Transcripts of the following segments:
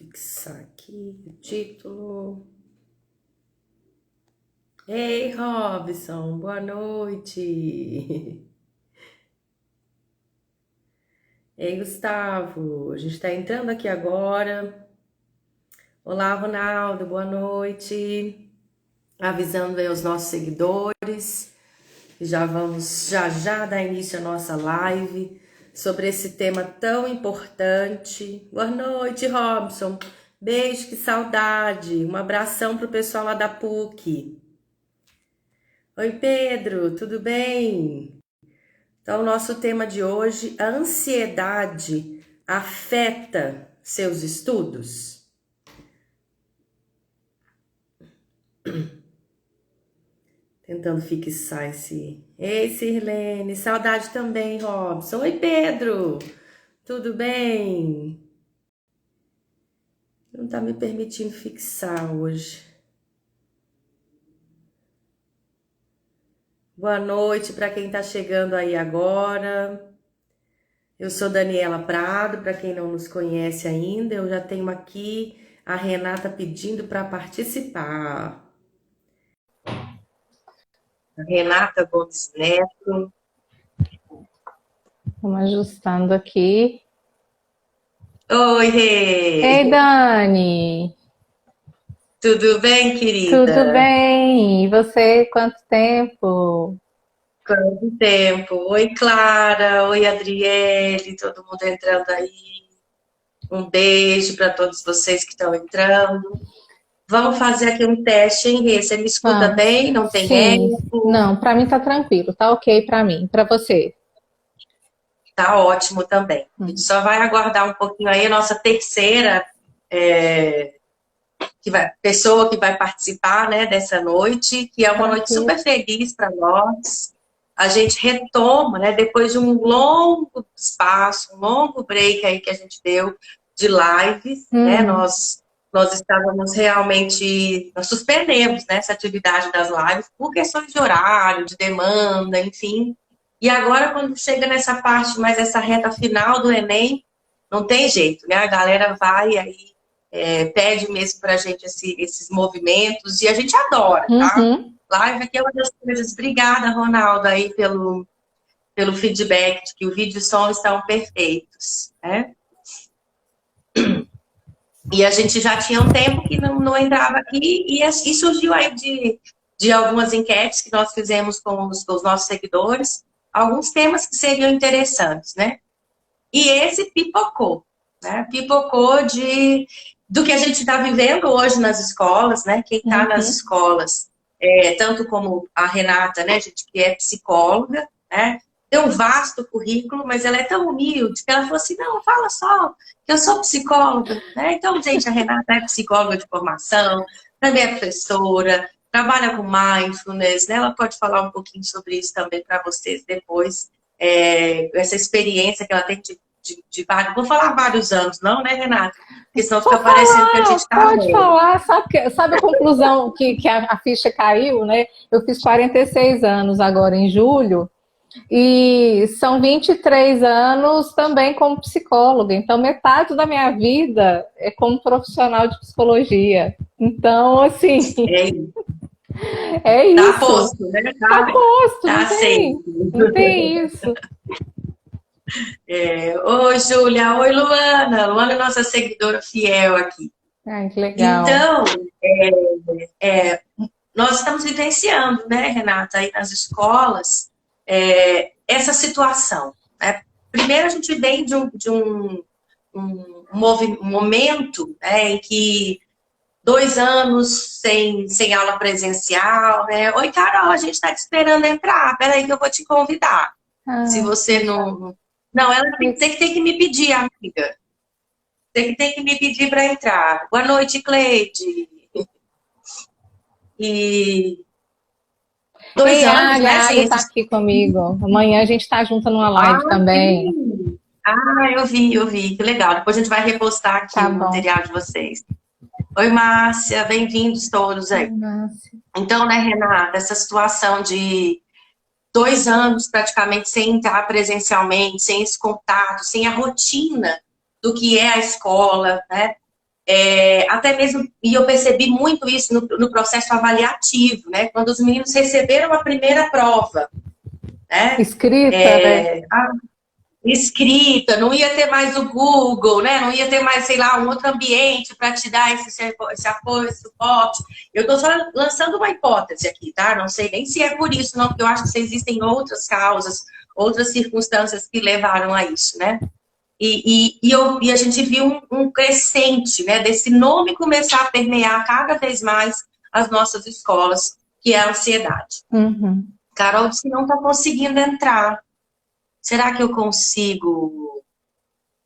Fixar aqui o título. Ei, Robson, boa noite. Ei, Gustavo, a gente está entrando aqui agora. Olá, Ronaldo, boa noite. Avisando aí os nossos seguidores que já vamos já dar início à nossa live sobre esse tema tão importante. Boa noite, Robson. Beijo, que saudade. Um abração pro pessoal lá da PUC. Oi, Pedro, tudo bem? Então, o nosso tema de hoje, a ansiedade afeta seus estudos? Tentando fixar esse... Ei, Sirlene, saudade também, Robson. Oi, Pedro, tudo bem? Não tá me permitindo fixar hoje. Boa noite para quem está chegando aí agora. Eu sou Daniela Prado, para quem não nos conhece ainda, eu já tenho aqui a Renata pedindo para participar. A Renata Gomes Neto. Vamos ajustando aqui. Oi, Rê! Ei, Dani! Tudo bem, querida? Tudo bem? E você, quanto tempo? Quanto tempo? Oi, Clara! Oi, Adriele! Todo mundo entrando aí. Um beijo para todos vocês que estão entrando. Vamos fazer aqui um teste, hein, Rê? Você me escuta Vamos. bem? Não tem Sim. eco? Não, para mim tá tranquilo, tá ok para mim. Para você? Tá ótimo também. A gente só vai aguardar um pouquinho aí a nossa terceira pessoa que vai participar, né, dessa noite, que é uma noite super feliz para nós. A gente retoma, né, depois de um longo espaço, um longo break aí que a gente deu de lives, né, nós estávamos realmente, nós suspendemos, né, essa atividade das lives por questões de horário, de demanda, enfim. E agora, quando chega nessa parte, mais essa reta final do Enem, não tem jeito, né? A galera vai aí, pede mesmo pra gente esses movimentos, e a gente adora, tá? Live aqui é uma das coisas. Obrigada, Ronaldo, aí pelo feedback, de que o vídeo e o som estão perfeitos, né? E a gente já tinha um tempo que não entrava aqui, e surgiu aí de algumas enquetes que nós fizemos com os nossos seguidores, alguns temas que seriam interessantes, né? E esse pipocou, né? Pipocou do que a gente está vivendo hoje nas escolas, né? Quem está nas escolas, tanto como a Renata, né, gente, que é psicóloga, né? Tem um vasto currículo, mas ela é tão humilde que ela falou assim, não, fala só que eu sou psicóloga, né? Então, gente, a Renata é psicóloga de formação, também é professora, trabalha com mindfulness, né? Ela pode falar um pouquinho sobre isso também para vocês depois, essa experiência que ela tem de vários, vou falar vários anos, não, né, Renata? Porque senão fica parecendo que a gente está Pode falar, sabe a conclusão que a ficha caiu, né? Eu fiz 46 anos agora em julho, e são 23 anos também como psicóloga, então metade da minha vida é como profissional de psicologia. Então, assim, é isso. Tá posto, né? Tá posto, tá não tem isso. Oi, Júlia. Oi, Luana. Luana é nossa seguidora fiel aqui. Ai, que legal. Então, nós estamos vivenciando, né, Renata, aí nas escolas, essa situação, né? Primeiro, a gente vem de um momento, né, em que 2 anos sem aula presencial, né? Oi, Carol, a gente está te esperando entrar. Peraí que eu vou te convidar. Se você não... Não, ela tem que me pedir, amiga. Você que tem que me pedir para entrar. Boa noite, Cleide. E 2 anos, né? A Águia tá aqui comigo. Amanhã a gente tá junto numa live também. Sim. Eu vi. Que legal. Depois a gente vai repostar aqui o material de vocês. Oi, Márcia. Bem-vindos todos aí. Então, né, Renata, essa situação de 2 anos praticamente sem entrar presencialmente, sem esse contato, sem a rotina do que é a escola, né? até mesmo, e eu percebi muito isso no processo avaliativo, né? Quando os meninos receberam a primeira prova, né? Escrita, né? Escrita, não ia ter mais o Google, né? Não ia ter mais, sei lá, um outro ambiente para te dar esse apoio, esse suporte. Eu estou só lançando uma hipótese aqui, tá? Não sei nem se é por isso, não, porque eu acho que existem outras causas, outras circunstâncias que levaram a isso, né? E a gente viu um crescente, né? Desse nome começar a permear cada vez mais as nossas escolas, que é a ansiedade. Uhum. Carol disse que não está conseguindo entrar. Será que eu consigo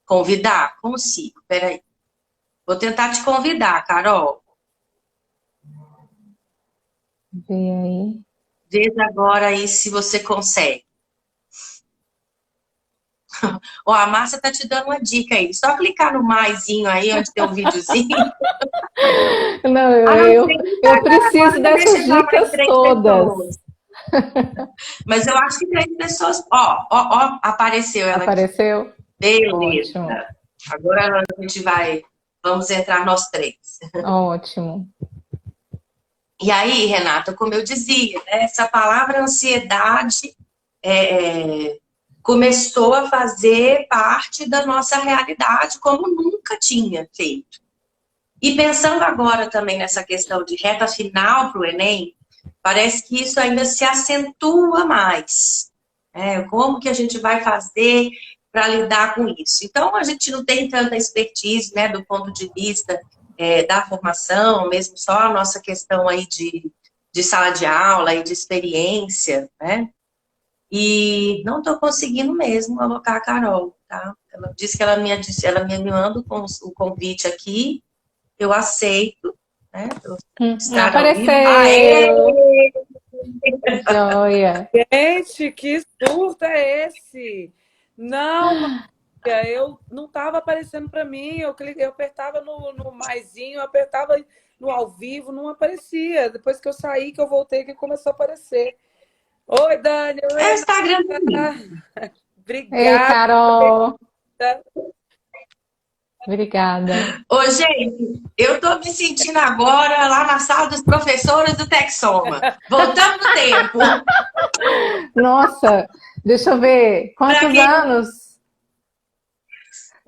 convidar? Consigo, peraí. Vou tentar te convidar, Carol. Vê aí. Veja agora aí se você consegue. Ó, a Márcia tá te dando uma dica aí. Só clicar no maisinho aí, onde tem um videozinho. Não, eu preciso dessas dicas todas. Mas eu acho que 3 pessoas... Ó, apareceu ela aqui. Apareceu? Beleza. Ótimo. Agora a gente vai... Vamos entrar nós 3. Ótimo. E aí, Renata, como eu dizia, né, essa palavra ansiedade começou a fazer parte da nossa realidade como nunca tinha feito. E pensando agora também nessa questão de reta final para o Enem, parece que isso ainda se acentua mais. Como que a gente vai fazer para lidar com isso? Então, a gente não tem tanta expertise, né, do ponto de vista da formação, mesmo só a nossa questão aí de sala de aula e de experiência, né? E não estou conseguindo mesmo alocar a Carol, tá? Ela disse que ela me manda o convite aqui, eu aceito, né? Apareceu! Joia! Gente, que surto é esse? Não, eu não estava aparecendo para mim. Eu apertava no maisinho, eu apertava no ao vivo, não aparecia. Depois que eu saí, que eu voltei, que começou a aparecer. Oi, Dani. Oi, é o Instagram. Obrigada. Ei, Carol. Obrigada. Ô, gente, eu tô me sentindo agora lá na sala dos professores do Texoma. Voltamos no tempo. Nossa, deixa eu ver. Quantos anos?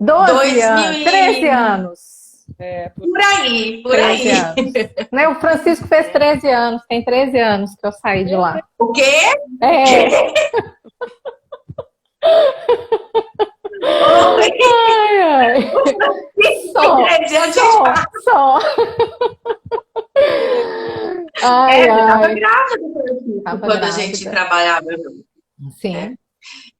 12 anos. 13 anos. Por aí. Anos. Né, o Francisco fez 13 anos. Tem 13 anos que eu saí de lá. O quê? Ai. Só. Tava grávida quando a gente trabalhava junto. Sim.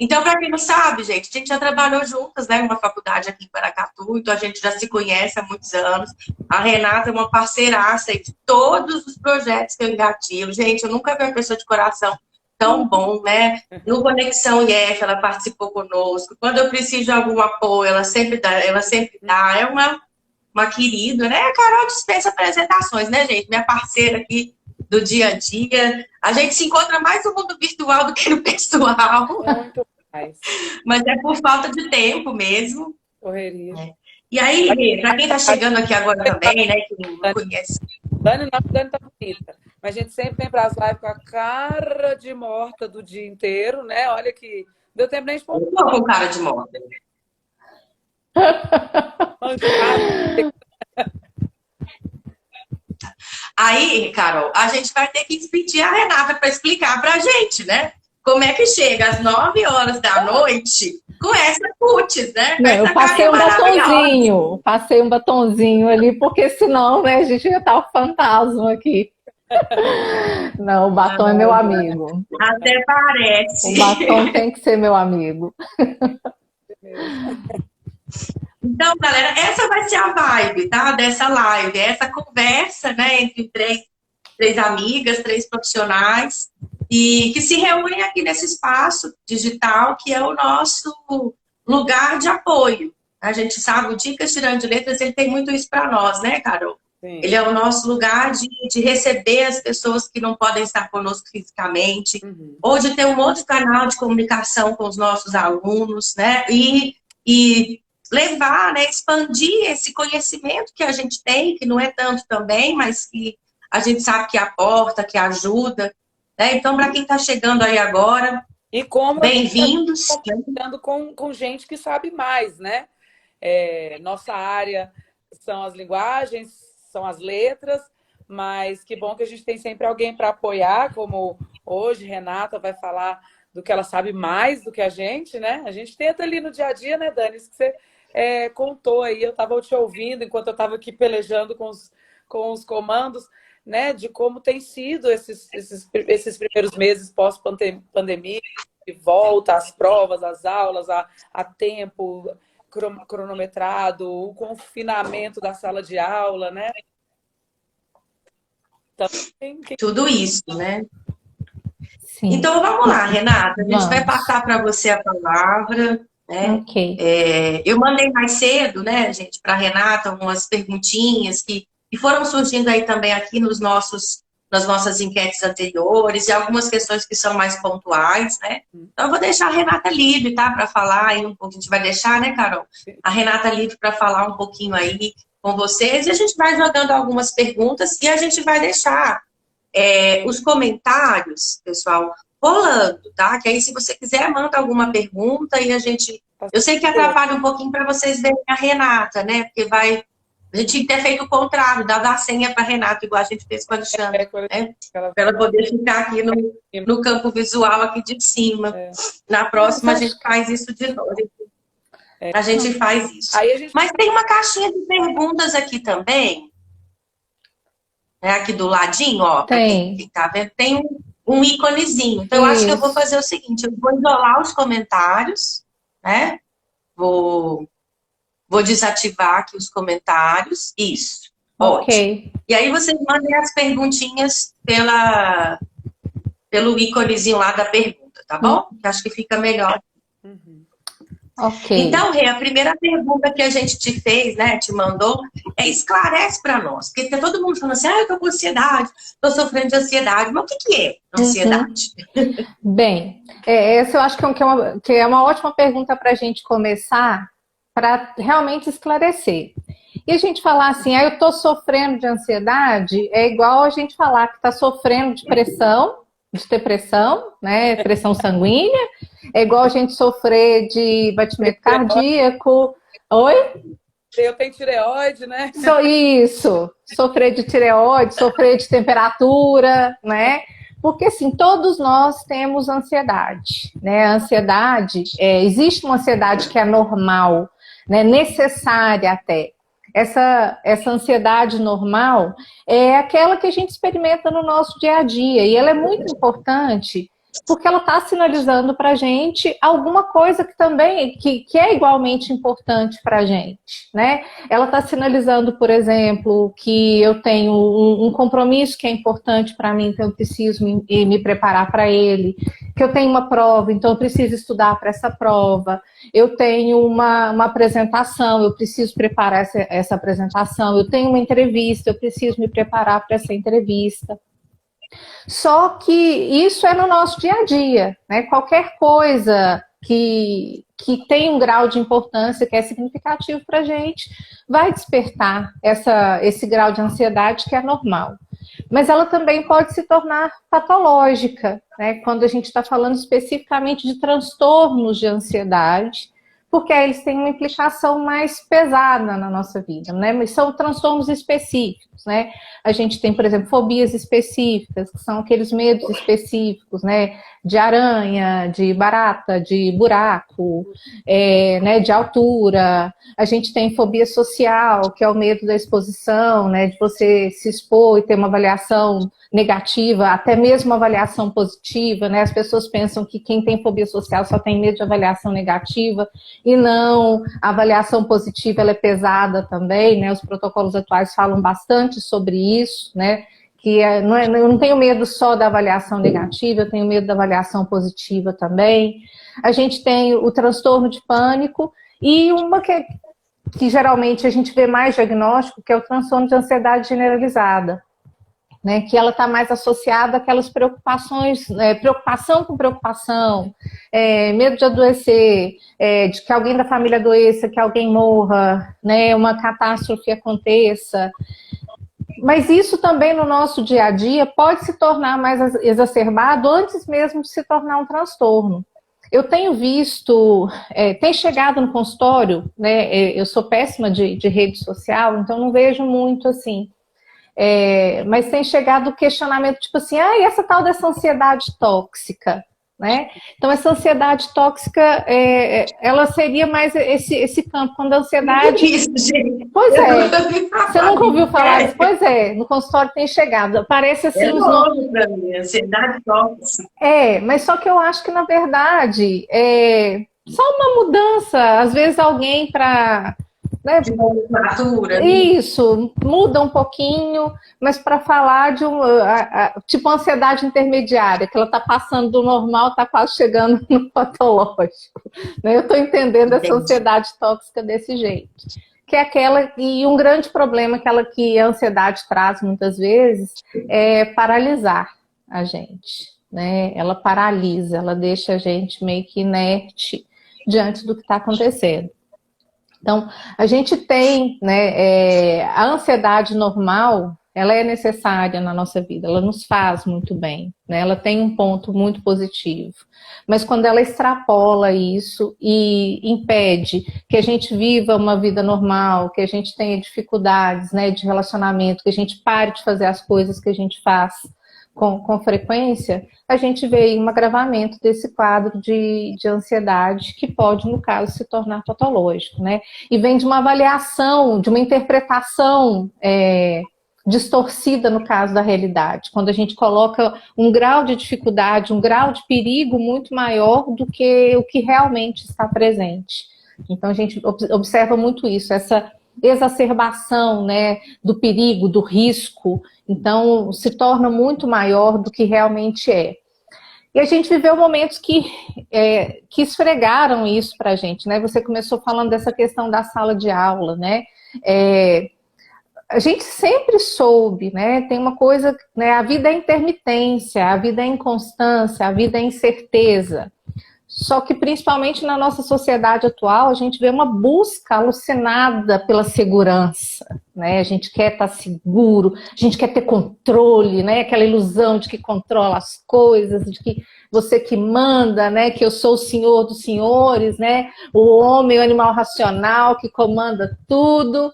Então, para quem não sabe, gente, a gente já trabalhou juntas, né, numa faculdade aqui em Paracatu, então a gente já se conhece há muitos anos. A Renata é uma parceiraça de todos os projetos que eu engatilho. Gente, eu nunca vi uma pessoa de coração tão bom, né? No Conexão IF, ela participou conosco. Quando eu preciso de algum apoio, ela sempre dá. É uma querida, né? A Carol dispensa apresentações, né, gente? Minha parceira aqui do dia a dia. A gente se encontra mais no mundo virtual do que no pessoal. Muito mais. Mas é por falta de tempo mesmo. Correria. E aí, para quem está chegando aqui agora também, né, que não conhece. Dani tá bonita. Mas a gente sempre vem para as lives com a cara de morta do dia inteiro, né? Olha que deu tempo nem de pôr. Eu tô com cara de morta. Aí, Carol, a gente vai ter que pedir a Renata para explicar para a gente, né? Como é que chega às 9 horas da noite com essa cutis, né? Não, eu passei um batonzinho ali, porque senão, né, a gente ia estar o fantasma aqui. Não, o batom é meu amigo. Até parece. O batom tem que ser meu amigo. Então, galera, essa vai ser a vibe, tá? Dessa live, essa conversa, né, entre três amigas, 3 profissionais, e que se reúnem aqui nesse espaço digital, que é o nosso lugar de apoio. A gente sabe, o Dicas Tirando de Letras, ele tem muito isso para nós, né, Carol? Sim. Ele é o nosso lugar de receber as pessoas que não podem estar conosco fisicamente, ou de ter um outro canal de comunicação com os nossos alunos, né? E levar, né, expandir esse conhecimento que a gente tem, que não é tanto também, mas que a gente sabe que aporta, que ajuda, né? Então, para quem está chegando aí agora, E como bem-vindos. Compartilhando com gente que sabe mais, né? Nossa área são as linguagens, são as letras, mas que bom que a gente tem sempre alguém para apoiar, como hoje Renata vai falar do que ela sabe mais do que a gente, né? A gente tenta ali no dia a dia, né, Dani? Isso que você contou aí, eu estava te ouvindo enquanto eu estava aqui pelejando com os comandos, né? De como tem sido esses primeiros meses pós-pandemia, de volta às provas, às aulas, a tempo cronometrado, o confinamento da sala de aula, né? Tudo isso, né? Sim. Então, vamos lá, Renata. A gente Vamos. vai passar para você a palavra, né? Ok. Eu mandei mais cedo, né, gente, para a Renata, umas perguntinhas que foram surgindo aí também aqui nas nossas enquetes anteriores, e algumas questões que são mais pontuais, né? Então, eu vou deixar a Renata livre, tá? Para falar aí um pouco. A gente vai deixar, né, Carol? A Renata livre para falar um pouquinho aí com vocês, e a gente vai jogando algumas perguntas, e a gente vai deixar os comentários, pessoal, rolando, tá? Que aí, se você quiser, manda alguma pergunta e a gente... Eu sei que atrapalha um pouquinho para vocês verem a Renata, né? Porque a gente tinha que ter feito o contrário, dar a senha para a Renata, igual a gente fez com a Alexandre, né? Para ela poder ficar aqui no campo visual aqui de cima. Na próxima, a gente faz isso de novo. A gente faz isso. Mas tem uma caixinha de perguntas aqui também. Aqui do ladinho, ó. Tem. Quem tá vendo, tem um íconezinho. Então, eu acho que eu vou fazer o seguinte, eu vou isolar os comentários, né? Vou desativar aqui os comentários. Isso. Ok. Ótimo. E aí, vocês mandem as perguntinhas pelo íconezinho lá da pergunta, tá bom? Que acho que fica melhor. Ok. Então, Rê, a primeira pergunta que a gente te fez, né, te mandou, esclarece para nós. Porque tá todo mundo falando assim, eu tô com ansiedade, tô sofrendo de ansiedade. Mas o que é ansiedade? Bem, essa eu acho que é uma ótima pergunta para a gente começar, para realmente esclarecer. E a gente falar assim, eu tô sofrendo de ansiedade, é igual a gente falar que tá sofrendo de depressão, né, pressão sanguínea, é igual a gente sofrer de batimento cardíaco. Oi? Eu tenho tireoide, né? Isso, sofrer de tireoide, sofrer de temperatura, né? Porque, assim, todos nós temos ansiedade, né? A ansiedade, existe uma ansiedade que é normal, né? Necessária até. Essa ansiedade normal é aquela que a gente experimenta no nosso dia a dia, e ela é muito importante porque ela está sinalizando para a gente alguma coisa que também que é igualmente importante para a gente, né? Ela está sinalizando, por exemplo, que eu tenho um compromisso que é importante para mim, então eu preciso me preparar para ele, que eu tenho uma prova, então eu preciso estudar para essa prova, eu tenho uma apresentação, eu preciso preparar essa apresentação, eu tenho uma entrevista, eu preciso me preparar para essa entrevista. Só que isso é no nosso dia a dia, né? Qualquer coisa que tem um grau de importância que é significativo para a gente vai despertar esse grau de ansiedade que é normal. Mas ela também pode se tornar patológica, né? Quando a gente está falando especificamente de transtornos de ansiedade, porque aí eles têm uma implicação mais pesada na nossa vida, né? Mas são transtornos específicos, né? A gente tem, por exemplo, fobias específicas, que são aqueles medos específicos, né? De aranha, de barata, de buraco, né? De altura. A gente tem fobia social, que é o medo da exposição, né? De você se expor e ter uma avaliação negativa, até mesmo uma avaliação positiva, né? As pessoas pensam que quem tem fobia social só tem medo de avaliação negativa, e não, a avaliação positiva ela é pesada também, né? Os protocolos atuais falam bastante sobre isso, né? Que eu não tenho medo só da avaliação negativa, eu tenho medo da avaliação positiva também. A gente tem o transtorno de pânico e uma que geralmente a gente vê mais diagnóstico, que é o transtorno de ansiedade generalizada, né, que ela está mais associada àquelas preocupações, preocupação com preocupação, medo de adoecer, de que alguém da família adoeça, que alguém morra, né, uma catástrofe aconteça. Mas isso também no nosso dia a dia pode se tornar mais exacerbado antes mesmo de se tornar um transtorno. Eu tenho visto, tem chegado no consultório, né, eu sou péssima de rede social, então não vejo muito assim, mas tem chegado o questionamento tipo assim, e essa tal dessa ansiedade tóxica, né? Então essa ansiedade tóxica, ela seria mais esse campo, quando a ansiedade... Isso, gente. Pois você nunca ouviu falar disso? Pois no consultório tem chegado, parece assim... os nomes para mim, ansiedade tóxica. Mas só que eu acho que na verdade só uma mudança, às vezes alguém para... Né? De nomenclatura. Isso, muda um pouquinho, mas para falar de tipo ansiedade intermediária, que ela está passando do normal, está quase chegando no patológico. Né? Eu estou entendendo essa ansiedade tóxica desse jeito. Que é aquela, e um grande problema que a ansiedade traz muitas vezes é paralisar a gente. Né? Ela paralisa, ela deixa a gente meio que inerte diante do que está acontecendo. Então, a gente tem, né, a ansiedade normal, ela é necessária na nossa vida, ela nos faz muito bem, né? Ela tem um ponto muito positivo. Mas quando ela extrapola isso e impede que a gente viva uma vida normal, que a gente tenha dificuldades, né, de relacionamento, que a gente pare de fazer as coisas que a gente faz com frequência, a gente vê aí um agravamento desse quadro de ansiedade que pode, no caso, se tornar patológico, né? E vem de uma avaliação, de uma interpretação distorcida, no caso da realidade, quando a gente coloca um grau de dificuldade, um grau de perigo muito maior do que o que realmente está presente. Então, a gente observa muito isso, essa exacerbação, né, do perigo, do risco, então se torna muito maior do que realmente é. E a gente viveu momentos que esfregaram isso para a gente, né? Você começou falando dessa questão da sala de aula, né? A gente sempre soube, né? Tem uma coisa, né? A vida é intermitência, a vida é inconstância, a vida é incerteza. Só que, principalmente na nossa sociedade atual, a gente vê uma busca alucinada pela segurança, né? A gente quer estar seguro, a gente quer ter controle, né? Aquela ilusão de que controla as coisas, de que você que manda, né? Que eu sou o senhor dos senhores, né? O homem, o animal racional que comanda tudo.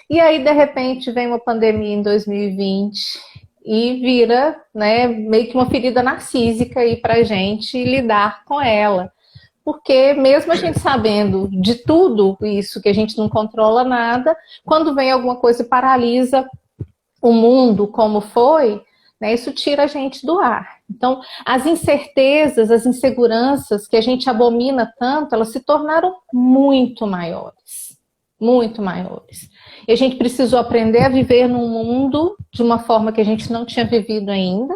E aí, de repente, vem uma pandemia em 2020... e vira, né, meio que uma ferida narcísica aí pra gente lidar com ela. Porque mesmo a gente sabendo de tudo isso, que a gente não controla nada, quando vem alguma coisa e paralisa o mundo como foi, né, isso tira a gente do ar. Então, as incertezas, as inseguranças que a gente abomina tanto, elas se tornaram muito maiores. Muito maiores. E a gente precisou aprender a viver num mundo de uma forma que a gente não tinha vivido ainda.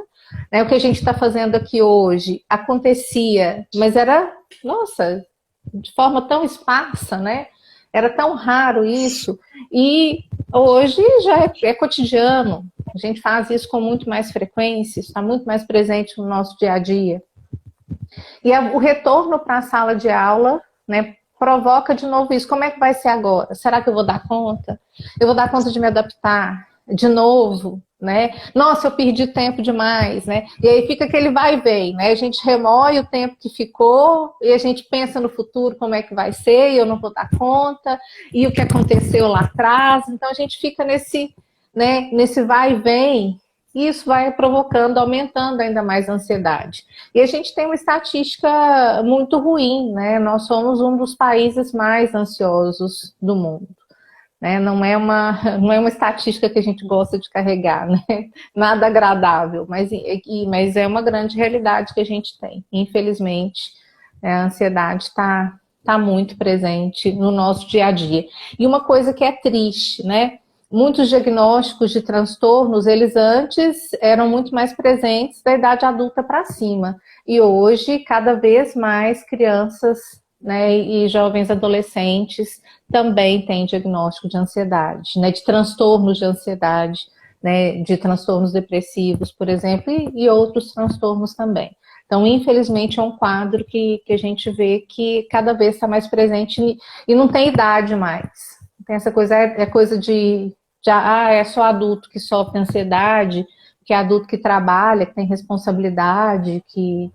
Né? O que a gente está fazendo aqui hoje acontecia, mas era, nossa, de forma tão esparsa, né? Era tão raro isso. E hoje já é cotidiano. A gente faz isso com muito mais frequência, está muito mais presente no nosso dia a dia. E o retorno para a sala de aula, né, provoca de novo isso. Como é que vai ser agora? Será que eu vou dar conta? Eu vou dar conta de me adaptar de novo, né? Nossa, eu perdi tempo demais, né? E aí fica aquele vai e vem, né? A gente remoe o tempo que ficou e a gente pensa no futuro como é que vai ser e eu não vou dar conta e o que aconteceu lá atrás. Então a gente fica nesse vai e vem. E isso vai provocando, aumentando ainda mais a ansiedade. E a gente tem uma estatística muito ruim, né? Nós somos um dos países mais ansiosos do mundo. Né? Não é uma estatística que a gente gosta de carregar, né? Nada agradável, mas é uma grande realidade que a gente tem. Infelizmente, a ansiedade está muito presente no nosso dia a dia. E uma coisa que é triste, né? Muitos diagnósticos de transtornos, eles antes eram muito mais presentes da idade adulta para cima. E hoje, cada vez mais crianças, né, e jovens adolescentes também têm diagnóstico de ansiedade, né, de transtornos de ansiedade né, de transtornos depressivos, por exemplo, e outros transtornos também. Então, infelizmente, é um quadro que a gente vê que cada vez está mais presente e não tem idade mais. Tem essa coisa, é coisa é só adulto que sofre ansiedade, que é adulto que trabalha, que tem responsabilidade, que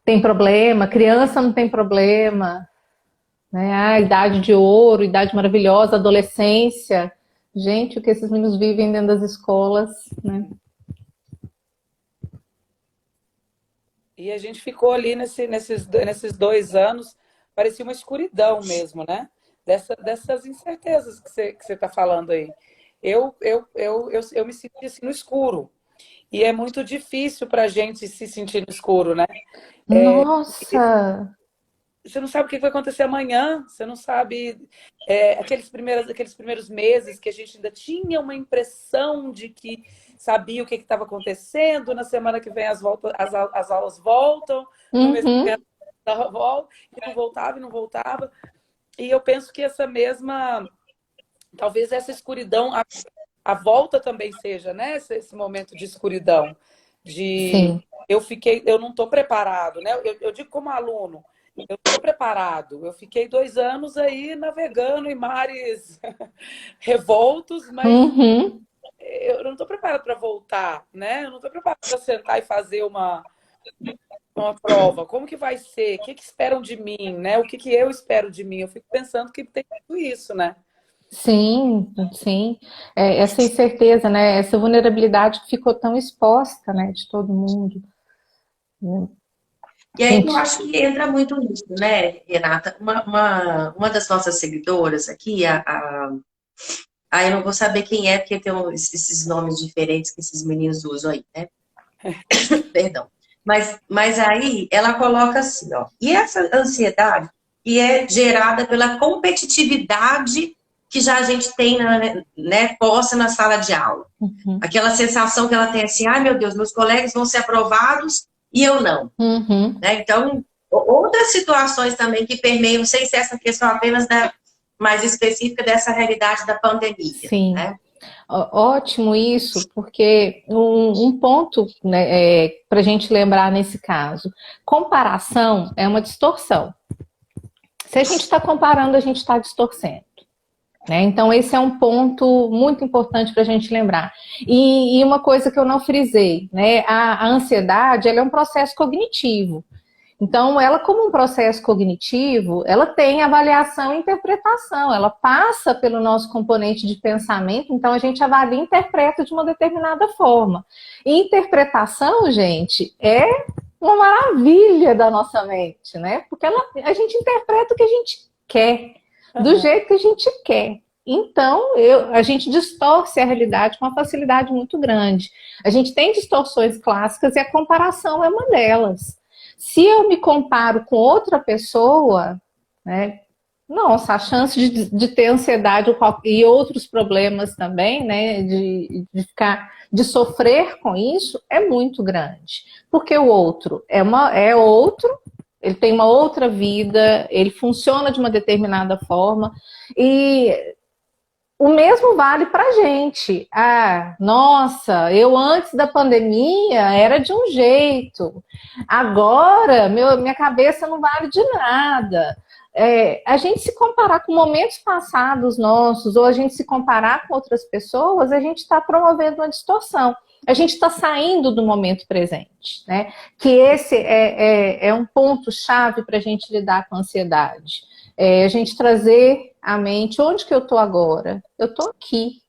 tem problema, criança não tem problema, né? Ah, idade de ouro, idade maravilhosa, adolescência. Gente, o que esses meninos vivem dentro das escolas, né? E a gente ficou ali nesses 2 anos, parecia uma escuridão mesmo, né? Dessas incertezas que você está falando aí. Eu me senti assim no escuro. E é muito difícil para a gente se sentir no escuro, né? Nossa! Você não sabe o que vai acontecer amanhã, você não sabe aqueles primeiros meses que a gente ainda tinha uma impressão de que sabia o que estava acontecendo, na semana que vem as aulas voltam, no mês que vem a volta, e não voltava. E eu penso que talvez essa escuridão, a volta também seja, né? Esse momento de escuridão, Sim. eu não estou preparado, né? Eu digo como aluno, eu não estou preparado. Eu fiquei 2 anos aí navegando em mares revoltos, mas eu não estou preparado para voltar, né? Eu não estou preparado para sentar e fazer uma prova. Como que vai ser? O que esperam de mim, né? O que eu espero de mim? Eu fico pensando que tem tudo isso, né? Sim, sim. Essa incerteza, né? Essa vulnerabilidade que ficou tão exposta, né? De todo mundo. E aí eu acho que entra muito nisso, né, Renata? Uma das nossas seguidoras aqui, eu não vou saber quem é, porque tem esses nomes diferentes que esses meninos usam aí, né? Perdão. Mas aí ela coloca assim, ó. E essa ansiedade que é gerada pela competitividade que já a gente tem, né, posta na sala de aula. Aquela sensação que ela tem assim, ai meu Deus, meus colegas vão ser aprovados e eu não. Né? Então, outras situações também que permeiam, não sei se essa questão apenas mais específica dessa realidade da pandemia. Sim. Né? Ótimo isso, porque um ponto, né, para a gente lembrar nesse caso, comparação é uma distorção. Se a gente está comparando, a gente está distorcendo. Né? Então, esse é um ponto muito importante para a gente lembrar. E uma coisa que eu não frisei, né? A ansiedade, ela é um processo cognitivo. Então, ela, como um processo cognitivo, ela tem avaliação e interpretação, ela passa pelo nosso componente de pensamento, então a gente avalia e interpreta de uma determinada forma. E interpretação, gente, é uma maravilha da nossa mente, né? Porque a gente interpreta o que a gente quer, do jeito que a gente quer. Então, a gente distorce a realidade com uma facilidade muito grande. A gente tem distorções clássicas e a comparação é uma delas. Se eu me comparo com outra pessoa, né, nossa, a chance de ter ansiedade e outros problemas também, né, de sofrer com isso é muito grande. Porque o outro é outro, ele tem uma outra vida, ele funciona de uma determinada forma e o mesmo vale para gente. Ah, nossa, eu antes da pandemia era de um jeito. Agora, minha cabeça não vale de nada. A gente se comparar com momentos passados nossos, ou a gente se comparar com outras pessoas, a gente está promovendo uma distorção. A gente está saindo do momento presente, né? Que esse é um ponto-chave para a gente lidar com a ansiedade. A gente trazer à mente onde que eu estou agora. Eu estou aqui,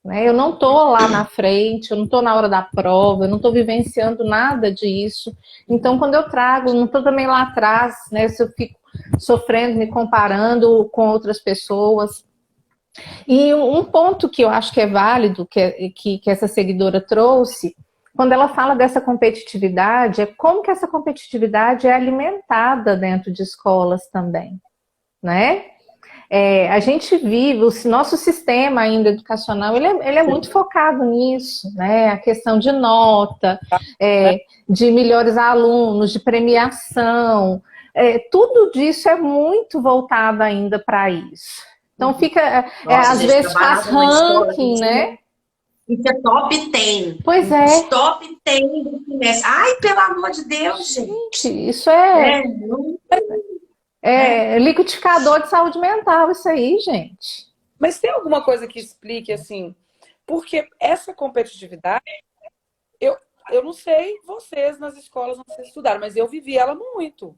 né? Eu não estou lá na frente, eu não estou na hora da prova, eu não estou vivenciando nada disso. Então, quando eu trago, não estou também lá atrás, né? Se eu fico sofrendo, me comparando com outras pessoas. E um ponto que eu acho que é válido, que essa seguidora trouxe, quando ela fala dessa competitividade, é como que essa competitividade é alimentada dentro de escolas também, né? A gente vive, o nosso sistema ainda educacional, ele é muito focado nisso, né? A questão de nota, de melhores alunos, de premiação, tudo disso é muito voltado ainda para isso. Então fica, Nossa, às gente, vezes faz ranking, né? Isso é top 10. Pois é. Top 10 do trimestre. Ai, pelo amor de Deus, gente. Gente, isso é, Não, liquidificador de saúde mental, isso aí, gente. Mas tem alguma coisa que explique, assim, porque essa competitividade, eu não sei vocês nas escolas onde vocês estudaram, mas eu vivi ela muito,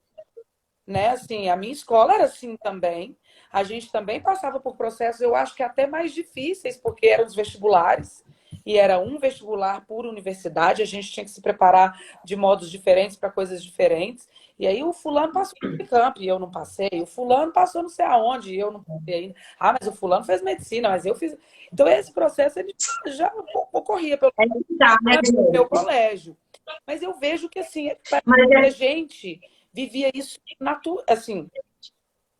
né? Assim, a minha escola era assim também. A gente também passava por processos, eu acho que até mais difíceis, porque eram os vestibulares, e era um vestibular por universidade, a gente tinha que se preparar de modos diferentes para coisas diferentes. E aí o fulano passou no Unicamp e eu não passei, o fulano passou não sei aonde e eu não passei ainda. Ah, mas o fulano fez medicina, mas eu fiz. Então esse processo ele já ocorria pelo meu colégio. Mas eu vejo que assim, a gente vivia isso assim,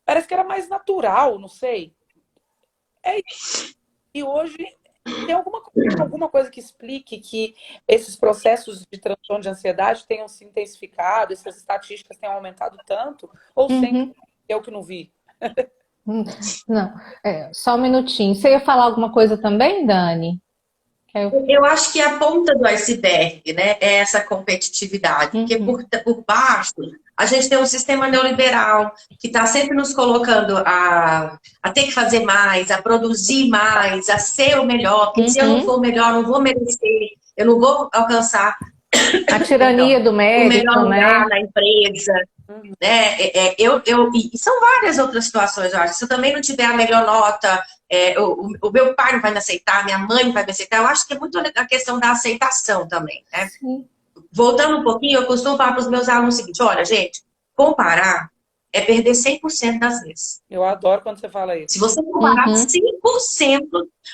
parece que era mais natural, não sei. É isso. E hoje tem alguma coisa que explique que esses processos de transtorno de ansiedade tenham se intensificado, essas estatísticas tenham aumentado tanto? Ou sempre eu que não vi? Não, só um minutinho. Você ia falar alguma coisa também, Dani? Eu acho que a ponta do iceberg, né, é essa competitividade, porque por baixo a gente tem um sistema neoliberal que está sempre nos colocando a ter que fazer mais, a produzir mais, a ser o melhor, porque se eu não for o melhor, eu não vou merecer, eu não vou alcançar a tirania do mérito, o melhor lugar, né? na empresa. Né? E são várias outras situações, eu acho. Se eu também não tiver a melhor nota, o meu pai não vai me aceitar, minha mãe não vai me aceitar. Eu acho que é muito a questão da aceitação também, né? Voltando um pouquinho, eu costumo falar para os meus alunos o seguinte: olha, gente, comparar é perder 100% das vezes. Eu adoro quando você fala isso. Se você comparar 100%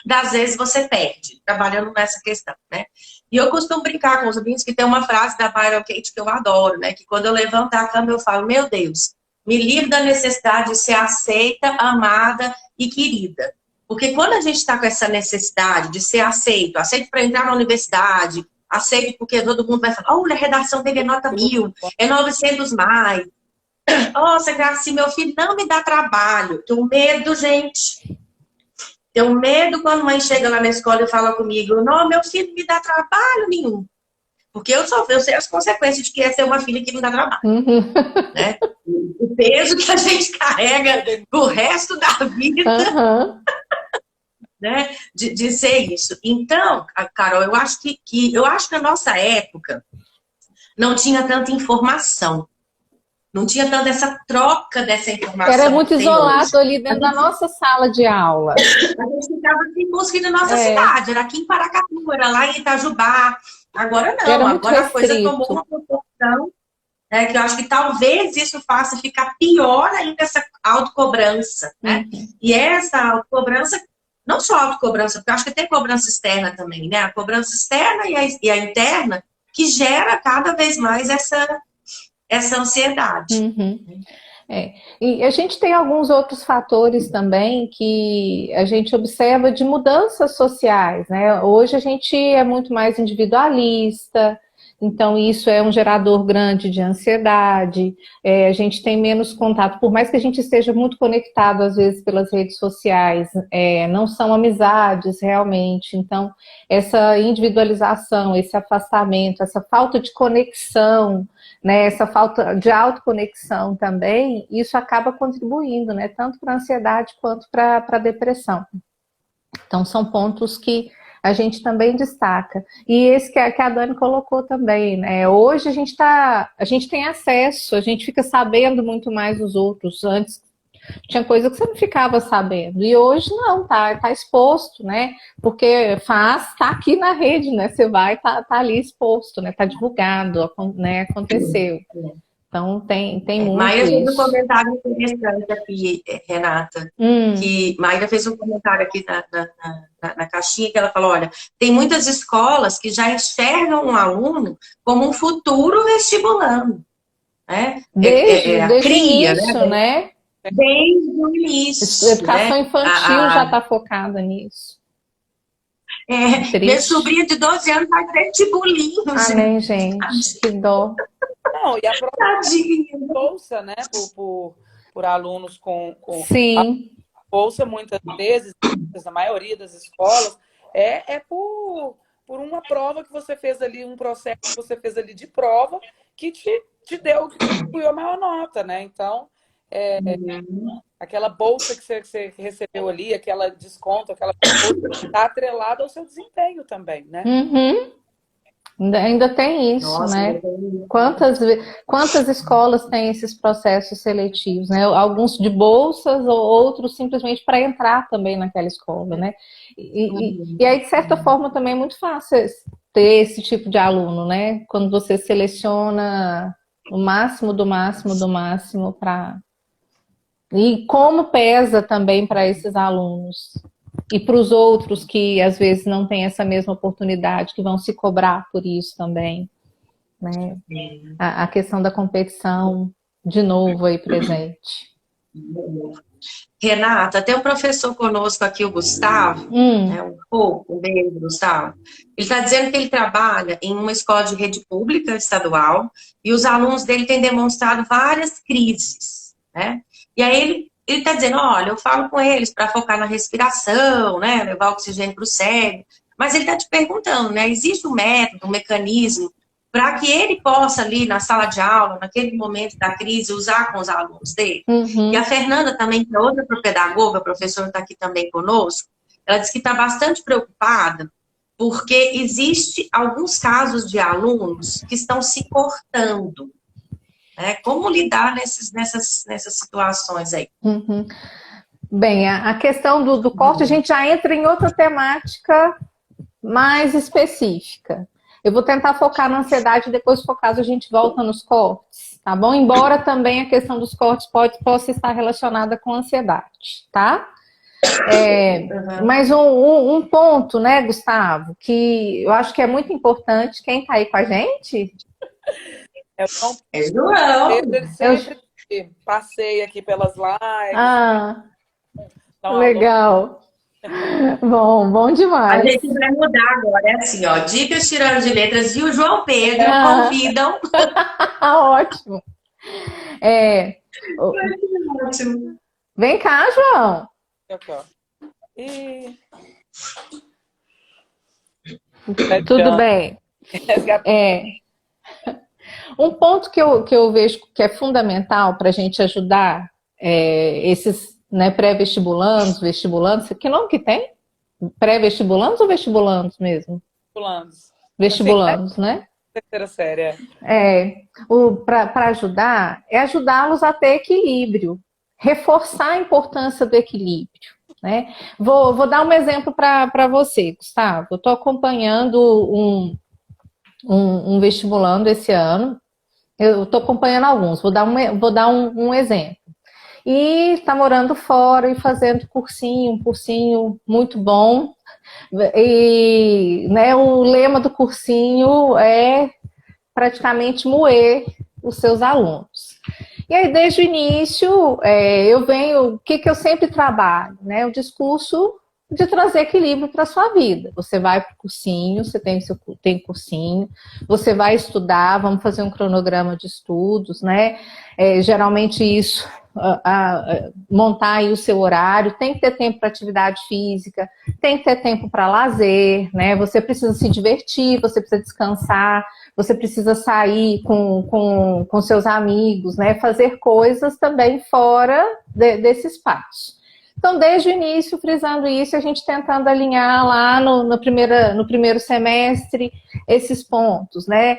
das vezes, você perde, trabalhando nessa questão, né? E eu costumo brincar com os ouvintes que tem uma frase da Byron Katie que eu adoro, né? Que quando eu levanto da cama, eu falo: meu Deus, me livre da necessidade de ser aceita, amada e querida. Porque quando a gente está com essa necessidade de ser aceito para entrar na universidade, aceito porque todo mundo vai falar: olha, a redação dele é nota 1000, é 900 mais. Nossa, Graci, meu filho não me dá trabalho. Tenho medo, gente. Tenho medo quando a mãe chega lá na escola e fala comigo: não, meu filho não me dá trabalho nenhum. Porque eu sei as consequências de que é ser uma filha que não dá trabalho. Né? O peso que a gente carrega o resto da vida. Né? De ser isso. Então, Carol, eu acho que na nossa época não tinha tanta informação. Não tinha tanta essa troca dessa informação. Era muito isolado ali dentro da nossa sala de aula. A gente ficava sem música na nossa cidade. Era aqui em Paracatu, era lá em Itajubá. Agora não. Agora a coisa tomou uma proporção, né, que eu acho que talvez isso faça ficar pior ainda essa autocobrança. Né? E essa autocobrança, não só autocobrança, porque eu acho que tem cobrança externa também, né? A cobrança externa e a interna, que gera cada vez mais essa ansiedade. E a gente tem alguns outros fatores também que a gente observa de mudanças sociais, né? Hoje a gente é muito mais individualista, então isso é um gerador grande de ansiedade, a gente tem menos contato, por mais que a gente esteja muito conectado às vezes pelas redes sociais, não são amizades realmente, então essa individualização, esse afastamento, essa falta de conexão, né, essa falta de autoconexão também, isso acaba contribuindo, né, tanto para a ansiedade quanto para a depressão. Então, são pontos que a gente também destaca. E esse que a Dani colocou também, né, hoje a gente tem acesso, a gente fica sabendo muito mais dos outros. Antes tinha coisa que você não ficava sabendo. E hoje não, tá exposto, né? Porque tá aqui na rede, né? Você vai, tá ali exposto, né? Tá divulgado, né? Aconteceu. Então tem muito Maia isso. fez um comentário interessante aqui, Renata. Que Maia fez um comentário aqui na caixinha, que ela falou: olha, tem muitas escolas que já enxergam um aluno como um futuro vestibulando. Né? Desde a o cria, início, né? Desde o início. A educação infantil já está focada nisso. Minha sobrinha de 12 anos faz vestibulinho. Amém, gente. Que dó. Não, e a própria bolsa, né? Por alunos com Sim. bolsa, muitas vezes, na maioria das escolas, É por uma prova que você fez ali, um processo que você fez ali de prova que te deu, que te atribuiu a maior nota, né? Então, aquela bolsa que você recebeu ali, aquela desconto, aquela coisa, está atrelada ao seu desempenho também, né? Uhum. Ainda tem isso, Nossa, né? Quantas escolas têm esses processos seletivos, né? Alguns de bolsas ou outros simplesmente para entrar também naquela escola, né? E aí, de certa forma, também é muito fácil ter esse tipo de aluno, né? Quando você seleciona o máximo do máximo do máximo para... E como pesa também para esses alunos e para os outros que às vezes não têm essa mesma oportunidade, que vão se cobrar por isso também, né? A questão da competição, de novo aí presente. Renata, tem um professor conosco aqui, o Gustavo, né, um beijo, Gustavo. Ele está dizendo que ele trabalha em uma escola de rede pública estadual e os alunos dele têm demonstrado várias crises, né? E aí ele está dizendo, olha, eu falo com eles para focar na respiração, né, levar oxigênio para o cérebro, mas ele está te perguntando, né, existe um método, um mecanismo para que ele possa ali na sala de aula, naquele momento da crise, usar com os alunos dele. E a Fernanda também, que é outra pedagoga, a professora está aqui também conosco, ela disse que está bastante preocupada porque existe alguns casos de alunos que estão se cortando. Né? Como lidar nessas situações aí? Bem, a questão do corte, a gente já entra em outra temática mais específica. Eu vou tentar focar na ansiedade e depois, se for caso, a gente volta nos cortes, tá bom? Embora também a questão dos cortes possa estar relacionada com a ansiedade, tá? Mas um ponto, né, Gustavo, que eu acho que é muito importante, quem tá aí com a gente? É João. Ele sempre passeia aqui pelas lives. Legal. Bom demais. A gente vai mudar agora, é assim, ó, dicas tirando de letras e o João Pedro convidam. Ótimo. Ótimo. Vem cá, João. Aqui, ó. Tudo bem. Um ponto que eu vejo que é fundamental para a gente ajudar esses, né, pré-vestibulandos, vestibulandos, que nome que tem? Pré-vestibulandos ou vestibulandos mesmo? Vestibulandos, né? Terceira série. Para ajudar, é ajudá-los a ter equilíbrio, reforçar a importância do equilíbrio. Né? Vou dar um exemplo para você, Gustavo. Eu estou acompanhando um vestibulando esse ano. Eu estou acompanhando alguns, vou dar um exemplo. E está morando fora e fazendo um cursinho muito bom. E, né, o lema do cursinho é praticamente moer os seus alunos. E aí, desde o início, o que eu sempre trabalho, né? O discurso de trazer equilíbrio para a sua vida. Você vai para o cursinho, você tem cursinho, você vai estudar, vamos fazer um cronograma de estudos, né? Geralmente isso, montar aí o seu horário, tem que ter tempo para atividade física, tem que ter tempo para lazer, né? Você precisa se divertir, você precisa descansar, você precisa sair com seus amigos, né? Fazer coisas também fora desse espaço. Então, desde o início, frisando isso, a gente tentando alinhar lá no primeiro semestre esses pontos, né?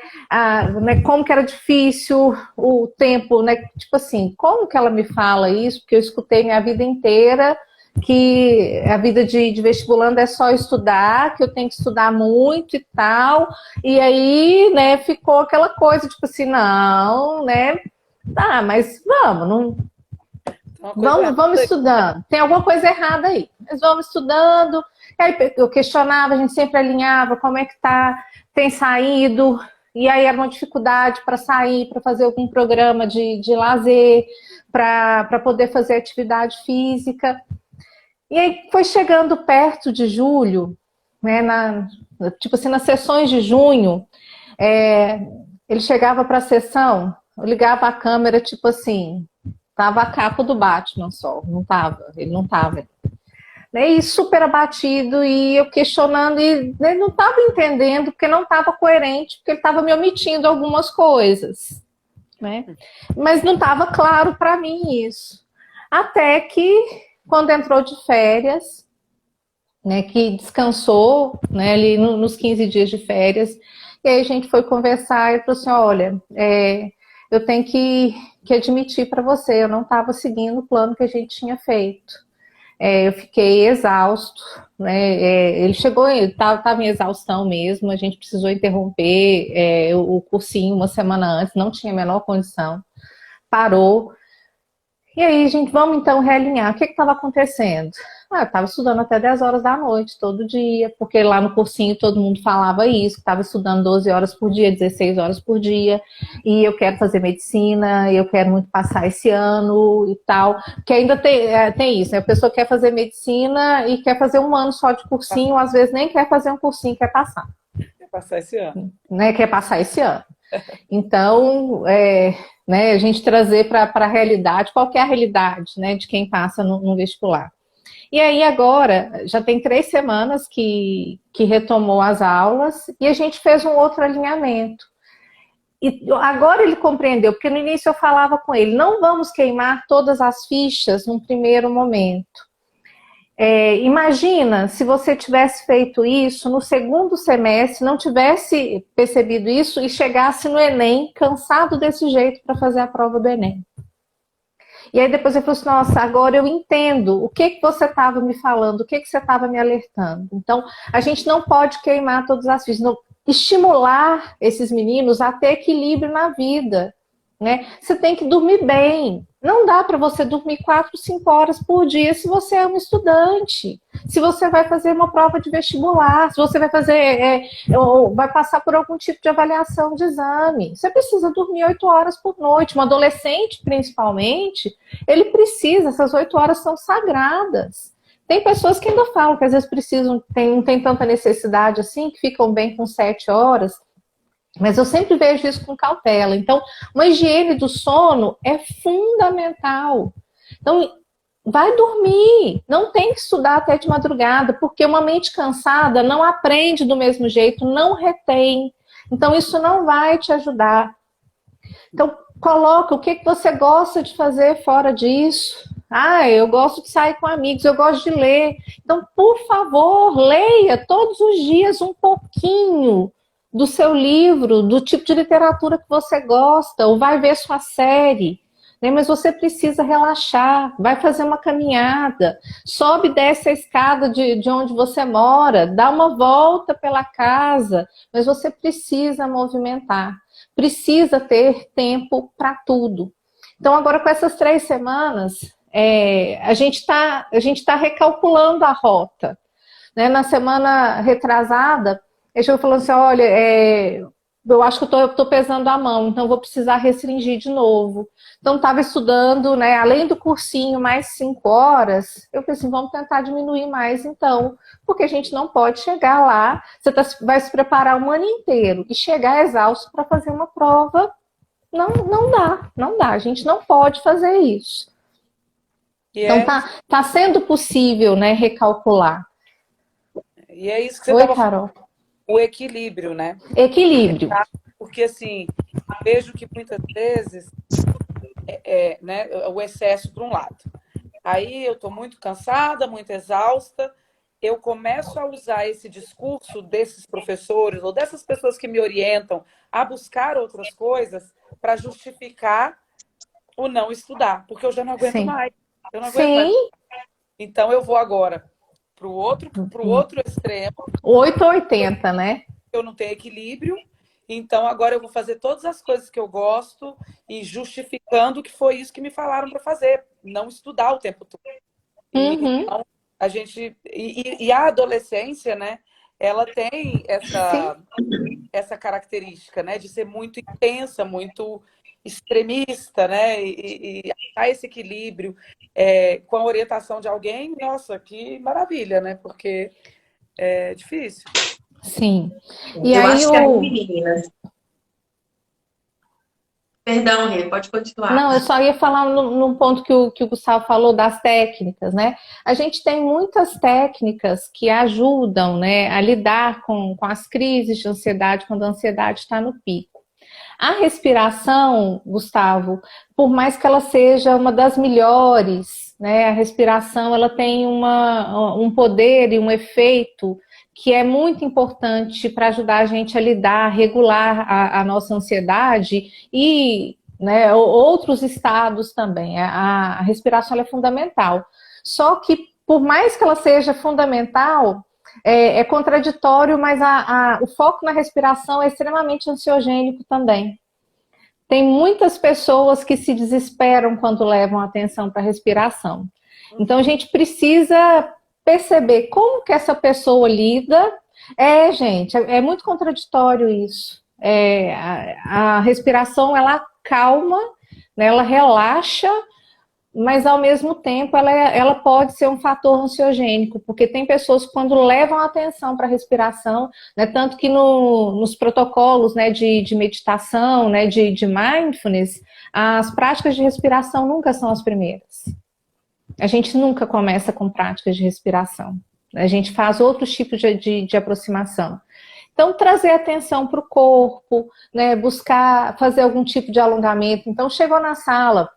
Como que era difícil o tempo, né? Tipo assim, como que ela me fala isso? Porque eu escutei minha vida inteira que a vida de vestibulando é só estudar, que eu tenho que estudar muito e tal. E aí, né, ficou aquela coisa, tipo assim, não, né? Tá, mas vamos estudando. Tem alguma coisa errada aí. Mas vamos estudando. Aí eu questionava, a gente sempre alinhava como é que tá, tem saído. E aí era uma dificuldade para sair, para fazer algum programa de lazer, para poder fazer atividade física. E aí foi chegando perto de julho, né, tipo assim, nas sessões de junho, ele chegava para a sessão, eu ligava a câmera, tipo assim, tava a capa do Batman só, ele não tava. né, e super abatido, e eu questionando, e ele não estava entendendo, porque não estava coerente, porque ele estava me omitindo algumas coisas, né? Mas não estava claro para mim isso. Até que, quando entrou de férias, né, que descansou, né, ali nos 15 dias de férias, e aí a gente foi conversar e falou assim, olha, eu tenho que admitir para você, eu não estava seguindo o plano que a gente tinha feito. Eu fiquei exausto, né? Ele chegou, estava em exaustão mesmo, a gente precisou interromper o cursinho uma semana antes, não tinha a menor condição, parou. E aí, gente, vamos então realinhar. O que estava acontecendo? Eu estava estudando até 10 horas da noite, todo dia, porque lá no cursinho todo mundo falava isso, que estava estudando 12 horas por dia, 16 horas por dia, e eu quero fazer medicina, eu quero muito passar esse ano e tal, porque ainda tem isso, né? A pessoa quer fazer medicina e quer fazer um ano só de cursinho, às vezes nem quer fazer um cursinho, quer passar. Quer passar esse ano. Né? Quer passar esse ano. Então, né, a gente trazer para a realidade, qual que é a realidade, né, de quem passa no vestibular. E aí agora, já tem 3 semanas que retomou as aulas e a gente fez um outro alinhamento. E agora ele compreendeu, porque no início eu falava com ele, não vamos queimar todas as fichas num primeiro momento. Imagina se você tivesse feito isso no segundo semestre, não tivesse percebido isso e chegasse no Enem cansado desse jeito para fazer a prova do Enem. E aí depois ele falou assim, nossa, agora eu entendo o que você estava me falando, o que você estava me alertando. Então, a gente não pode queimar todas as fichas, não, estimular esses meninos a ter equilíbrio na vida. Né? Você tem que dormir bem. Não dá para você dormir 4, 5 horas por dia se você é um estudante, se você vai fazer uma prova de vestibular, se você vai fazer, vai passar por algum tipo de avaliação de exame. Você precisa dormir 8 horas por noite. Um adolescente, principalmente, ele precisa, essas 8 horas são sagradas. Tem pessoas que ainda falam que às vezes precisam, não tem tanta necessidade assim, que ficam bem com 7 horas. Mas eu sempre vejo isso com cautela. Então, uma higiene do sono é fundamental. Então, vai dormir. Não tem que estudar até de madrugada, porque uma mente cansada não aprende do mesmo jeito, não retém. Então, isso não vai te ajudar. Então, coloca o que você gosta de fazer fora disso. Eu gosto de sair com amigos, eu gosto de ler. Então, por favor, leia todos os dias um pouquinho do seu livro, do tipo de literatura que você gosta, ou vai ver sua série, né? Mas você precisa relaxar, vai fazer uma caminhada, sobe e desce a escada de onde você mora, dá uma volta pela casa, mas você precisa movimentar, precisa ter tempo para tudo. Então agora com essas 3 semanas, a gente tá recalculando a rota, né? Na semana retrasada, ele chegou falando assim, olha, eu acho que eu estou pesando a mão, então vou precisar restringir de novo. Então estava estudando, né, além do cursinho, mais 5 horas, eu falei assim, vamos tentar diminuir mais então, porque a gente não pode chegar lá, você vai se preparar um ano inteiro e chegar exausto para fazer uma prova, não dá, a gente não pode fazer isso. Então tá sendo possível, né, recalcular. E é isso que você Oi, Carol. O equilíbrio, né? Equilíbrio. Porque, assim, vejo que muitas vezes né, o excesso para um lado. Aí eu estou muito cansada, muito exausta, eu começo a usar esse discurso desses professores ou dessas pessoas que me orientam a buscar outras coisas para justificar o não estudar, porque eu já não aguento mais. Eu não aguento mais. Então eu vou agora para o outro extremo. 8 ou 80, né? Eu não tenho equilíbrio, então agora eu vou fazer todas as coisas que eu gosto e justificando que foi isso que me falaram para fazer, não estudar o tempo todo. Então, a gente... E a adolescência, né? Ela tem essa característica, né? De ser muito intensa, muito extremista, né? E achar esse equilíbrio com a orientação de alguém, nossa, que maravilha, né? Porque é difícil. Sim. E eu aí acho que aí, meninas, Perdão, Rê, pode continuar. Não, eu só ia falar num ponto que o Gustavo falou das técnicas, né? A gente tem muitas técnicas que ajudam, né, a lidar com as crises de ansiedade, quando a ansiedade está no pico. A respiração, Gustavo, por mais que ela seja uma das melhores, né, a respiração ela tem um poder e um efeito que é muito importante para ajudar a gente a lidar, a regular a nossa ansiedade e, né, outros estados também. A respiração ela é fundamental. Só que, por mais que ela seja fundamental, é contraditório, mas o foco na respiração é extremamente ansiogênico também. Tem muitas pessoas que se desesperam quando levam atenção para a respiração. Então, a gente precisa perceber como que essa pessoa lida. Gente, é muito contraditório isso. A respiração, ela acalma, né, ela relaxa, mas ao mesmo tempo ela pode ser um fator ansiogênico, porque tem pessoas que quando levam atenção para a respiração, né, tanto que nos protocolos, né, de meditação, né, de mindfulness, as práticas de respiração nunca são as primeiras. A gente nunca começa com práticas de respiração. A gente faz outros tipos de aproximação. Então, trazer atenção para o corpo, né, buscar fazer algum tipo de alongamento. Então, chegou na sala,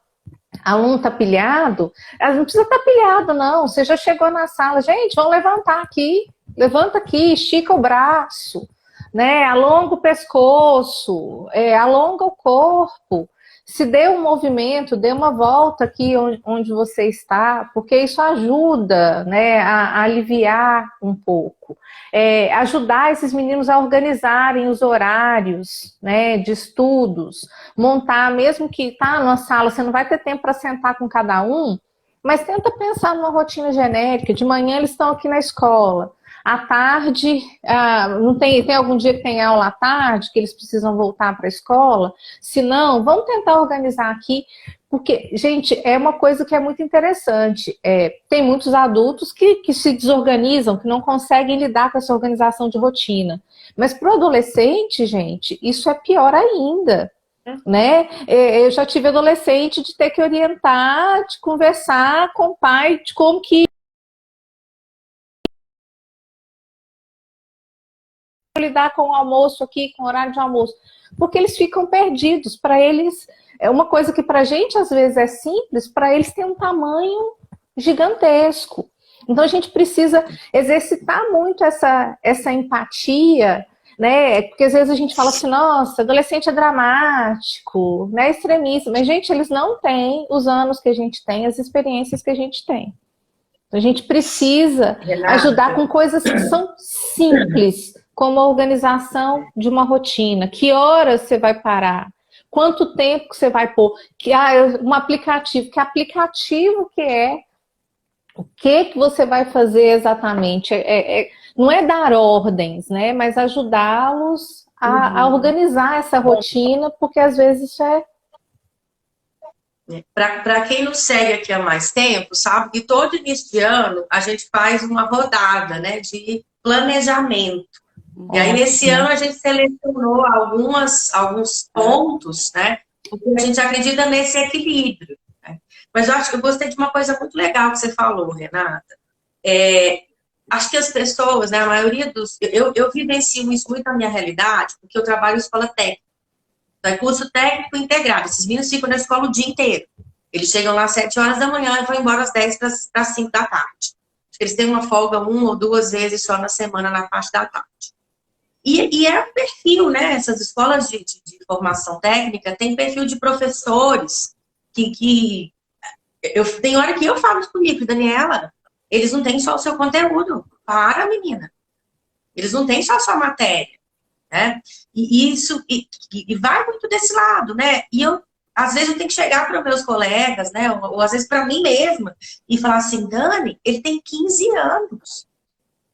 aluno está pilhado, não precisa estar pilhado, não. Você já chegou na sala, gente, vamos levantar aqui. Levanta aqui, estica o braço, né, alonga o pescoço, alonga o corpo. Se dê um movimento, dê uma volta aqui onde você está, porque isso ajuda, né, a aliviar um pouco. Ajudar esses meninos a organizarem os horários, né, de estudos, montar, mesmo que tá numa sala, você não vai ter tempo para sentar com cada um, mas tenta pensar numa rotina genérica. De manhã eles estão aqui na escola. À tarde, não tem algum dia que tem aula à tarde, que eles precisam voltar para a escola? Se não, vamos tentar organizar aqui, porque, gente, é uma coisa que é muito interessante. Tem muitos adultos que se desorganizam, que não conseguem lidar com essa organização de rotina. Mas para o adolescente, gente, isso é pior ainda. Né? Eu já tive adolescente de ter que orientar, de conversar com o pai, de como que lidar com o almoço aqui, com o horário de almoço, porque eles ficam perdidos. Para eles, é uma coisa que para a gente às vezes é simples, para eles tem um tamanho gigantesco. Então a gente precisa exercitar muito essa empatia, né? Porque às vezes a gente fala assim, nossa, adolescente é dramático, né? Extremista, mas gente, eles não têm os anos que a gente tem, as experiências que a gente tem. A gente precisa ajudar com coisas que são simples, como a organização de uma rotina. Que horas você vai parar? Quanto tempo que você vai pôr? Um aplicativo. Que aplicativo que é? O que você vai fazer exatamente? Não é dar ordens, né? Mas ajudá-los a organizar essa rotina, porque às vezes isso é... Para quem nos segue aqui há mais tempo, sabe que todo início de ano a gente faz uma rodada, né, de planejamento. E aí, nesse ano, a gente selecionou alguns pontos, né, porque a gente acredita nesse equilíbrio. Né? Mas eu gostei de uma coisa muito legal que você falou, Renata. Acho que as pessoas, né, a maioria dos... Eu vivencio isso muito na minha realidade, porque eu trabalho em escola técnica. Então, é curso técnico integrado. Esses meninos ficam na escola o dia inteiro. Eles chegam lá às 7 horas da manhã e vão embora às 10 para as 5 da tarde. Eles têm uma folga 1 ou 2 vezes só na semana, na parte da tarde. E é um perfil, né? Essas escolas de formação técnica têm perfil de professores que tem hora que eu falo isso comigo, Daniela, eles não têm só o seu conteúdo. Para, menina. Eles não têm só a sua matéria. Né? E isso vai muito desse lado, né? E às vezes eu tenho que chegar para meus colegas, né? Ou às vezes para mim mesma e falar assim, Dani, ele tem 15 anos,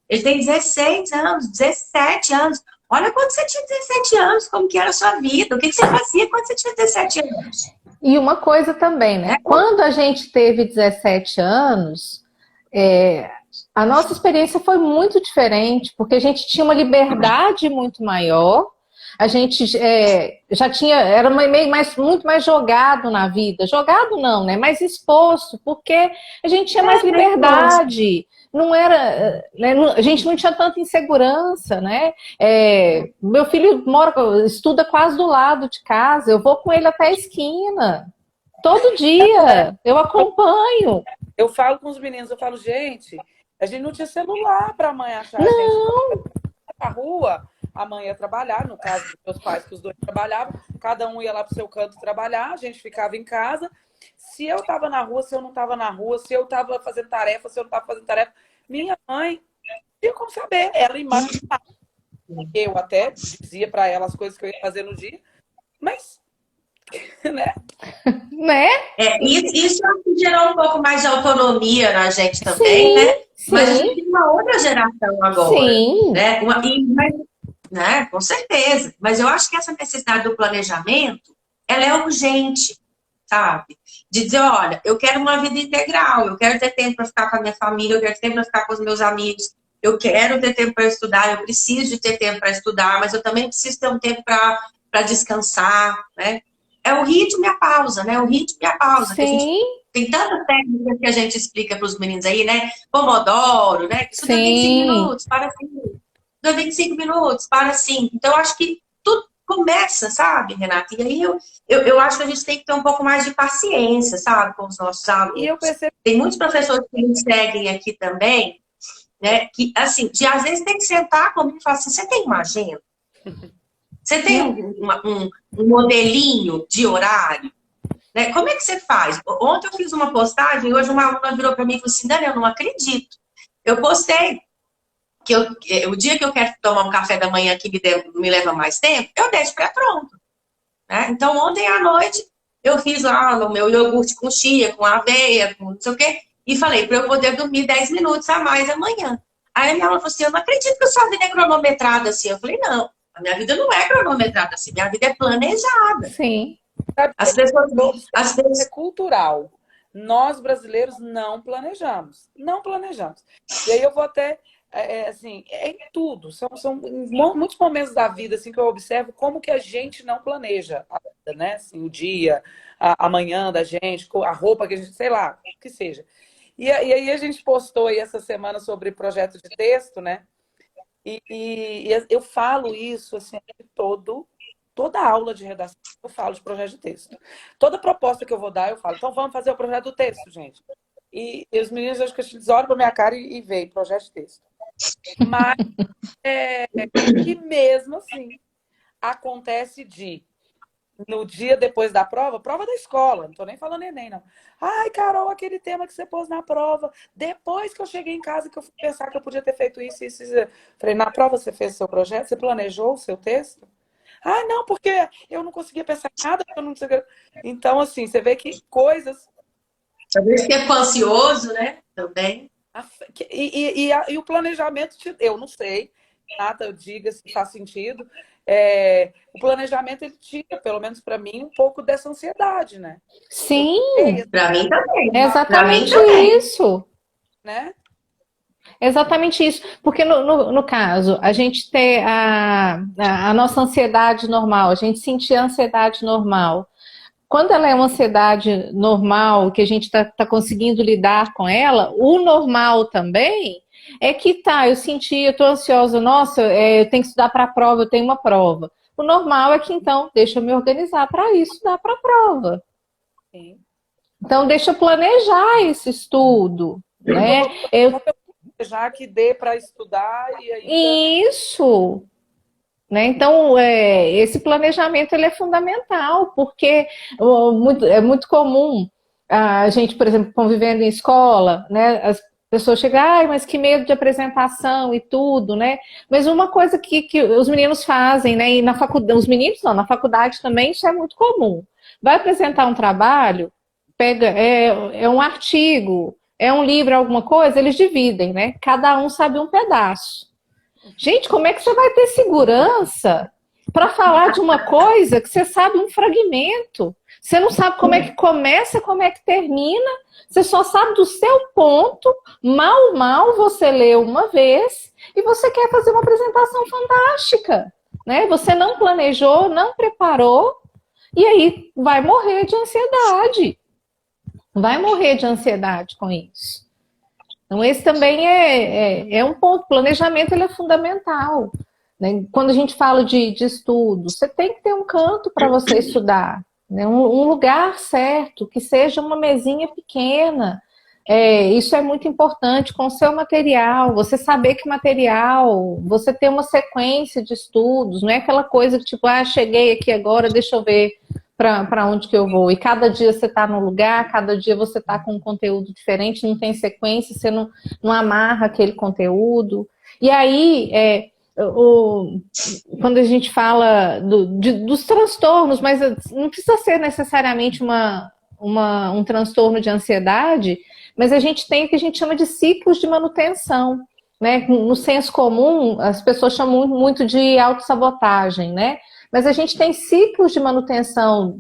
ele tem 16 anos, 17 anos. Olha quando você tinha 17 anos, como que era a sua vida, o que você fazia quando você tinha 17 anos? E uma coisa também, né? Quando a gente teve 17 anos, a nossa experiência foi muito diferente, porque a gente tinha uma liberdade muito maior, A gente já tinha, era muito mais jogado na vida. Jogado não, né? Mais exposto, porque a gente tinha mais liberdade. Não era, né? A gente não tinha tanta insegurança, né? Meu filho estuda quase do lado de casa. Eu vou com ele até a esquina. Todo dia. Eu acompanho. Eu falo com os meninos, eu falo, gente, a gente não tinha celular para a mãe achar a Não. gente na rua. A mãe ia trabalhar, no caso dos meus pais, que os dois trabalhavam, cada um ia lá para o seu canto trabalhar, a gente ficava em casa. Se eu estava na rua, se eu não estava na rua, se eu estava fazendo tarefa, se eu não estava fazendo tarefa, minha mãe não tinha como saber. Ela imaginava. Eu até dizia para ela as coisas que eu ia fazer no dia, mas, né? Né? Isso gerou um pouco mais de autonomia na gente também, né? Mas a gente tem uma outra geração agora. Sim. Né? Né? Com certeza. Mas eu acho que essa necessidade do planejamento, ela é urgente, sabe? De dizer, olha, eu quero uma vida integral, eu quero ter tempo para ficar com a minha família, eu quero ter tempo para ficar com os meus amigos, eu quero ter tempo para estudar, eu preciso de ter tempo para estudar, mas eu também preciso ter um tempo para descansar, né? É o ritmo e a pausa, né? O ritmo e a pausa. Que a gente tem tantas técnicas que a gente explica para os meninos aí, né? Pomodoro, né? Estuda 25 minutos, para 5. Estuda 25 minutos, para 5. Então, eu acho que tudo começa, sabe, Renata? E aí eu acho que a gente tem que ter um pouco mais de paciência, sabe, com os nossos alunos. E eu percebo... Tem muitos professores que nos seguem aqui também, né? Que, assim, às vezes tem que sentar comigo e falar assim, você tem uma agenda? Você tem um modelinho de horário? Né? Como é que você faz? Ontem eu fiz uma postagem e hoje uma aluna virou para mim e falou assim, Dani, eu não acredito. Eu postei que o dia que eu quero tomar um café da manhã que me leva mais tempo, eu deixo pré-pronto. Né? Então, ontem à noite, eu fiz lá o meu iogurte com chia, com aveia, com não sei o quê, e falei para eu poder dormir 10 minutos a mais amanhã. Aí a minha aluna falou assim, eu não acredito que a sua vida é cronometrada assim. Eu falei, não. A minha vida não é cronometrada assim, minha vida é planejada. Sim. As pessoas... É cultural. Nós, brasileiros, não planejamos. Não planejamos. E aí eu vou até, assim, em tudo. São muitos momentos da vida assim, que eu observo como que a gente não planeja a vida, né? Assim, o dia, a manhã da gente, a roupa que a gente, sei lá, o que seja. E aí a gente postou aí essa semana sobre projeto de texto, né? E eu falo isso assim, toda aula de redação, eu falo de projeto de texto. Toda proposta que eu vou dar, eu falo, então vamos fazer o projeto do texto, gente. E os meninos, acho que eles olham para minha cara e veem projeto de texto. Mas, e mesmo assim, acontece no dia depois da prova da escola, não estou nem falando Enem, não. Ai, Carol, aquele tema que você pôs na prova, depois que eu cheguei em casa que eu fui pensar que eu podia ter feito isso. Falei, na prova você fez o seu projeto? Você planejou o seu texto? Ah, não, porque eu não conseguia pensar em nada. Eu não... Então, assim, você vê que coisas... Talvez que é ansioso, né? Também. E o planejamento, eu não sei, Renata, diga se faz sentido. O planejamento, ele tira, pelo menos para mim, um pouco dessa ansiedade, né? Sim. Para mim também. É exatamente isso. Né? Exatamente isso. Porque, no caso, a gente ter a nossa ansiedade normal, a gente sentir a ansiedade normal. Quando ela é uma ansiedade normal, que a gente está conseguindo lidar com ela, o normal também é que eu senti, eu estou ansiosa, nossa, eu tenho que estudar para a prova, eu tenho uma prova. O normal é que, então, deixa eu me organizar para isso, estudar para a prova. Sim. Então, deixa eu planejar esse estudo, né? Já que dê para estudar e aí... Isso! Né? Então, esse planejamento ele é fundamental, porque é muito comum a gente, por exemplo, convivendo em escola, né? As pessoas chegam, mas que medo de apresentação e tudo, né? Mas uma coisa que os meninos fazem, né? E na faculdade, os meninos não, na faculdade também isso é muito comum. Vai apresentar um trabalho, pega, um artigo, é um livro, alguma coisa, eles dividem, né? Cada um sabe um pedaço. Gente, como é que você vai ter segurança para falar de uma coisa que você sabe um fragmento? Você não sabe como é que começa, como é que termina. Você só sabe do seu ponto. Mal você leu uma vez e você quer fazer uma apresentação fantástica. né? Você não planejou, não preparou, e aí vai morrer de ansiedade. Vai morrer de ansiedade com isso. Então, esse também é um ponto. O planejamento ele é fundamental, né? Quando a gente fala de estudo, você tem que ter um canto para você estudar, né? Um lugar certo, que seja uma mesinha pequena. Isso é muito importante com o seu material, você saber que material, você ter uma sequência de estudos, não é aquela coisa que tipo, cheguei aqui agora, deixa eu ver para onde que eu vou. E cada dia você está num lugar, cada dia você está com um conteúdo diferente, não tem sequência, você não amarra aquele conteúdo. E aí, quando a gente fala dos transtornos, mas não precisa ser necessariamente um transtorno de ansiedade, mas a gente tem o que a gente chama de ciclos de manutenção, né? No senso comum, as pessoas chamam muito de autossabotagem, né? Mas a gente tem ciclos de manutenção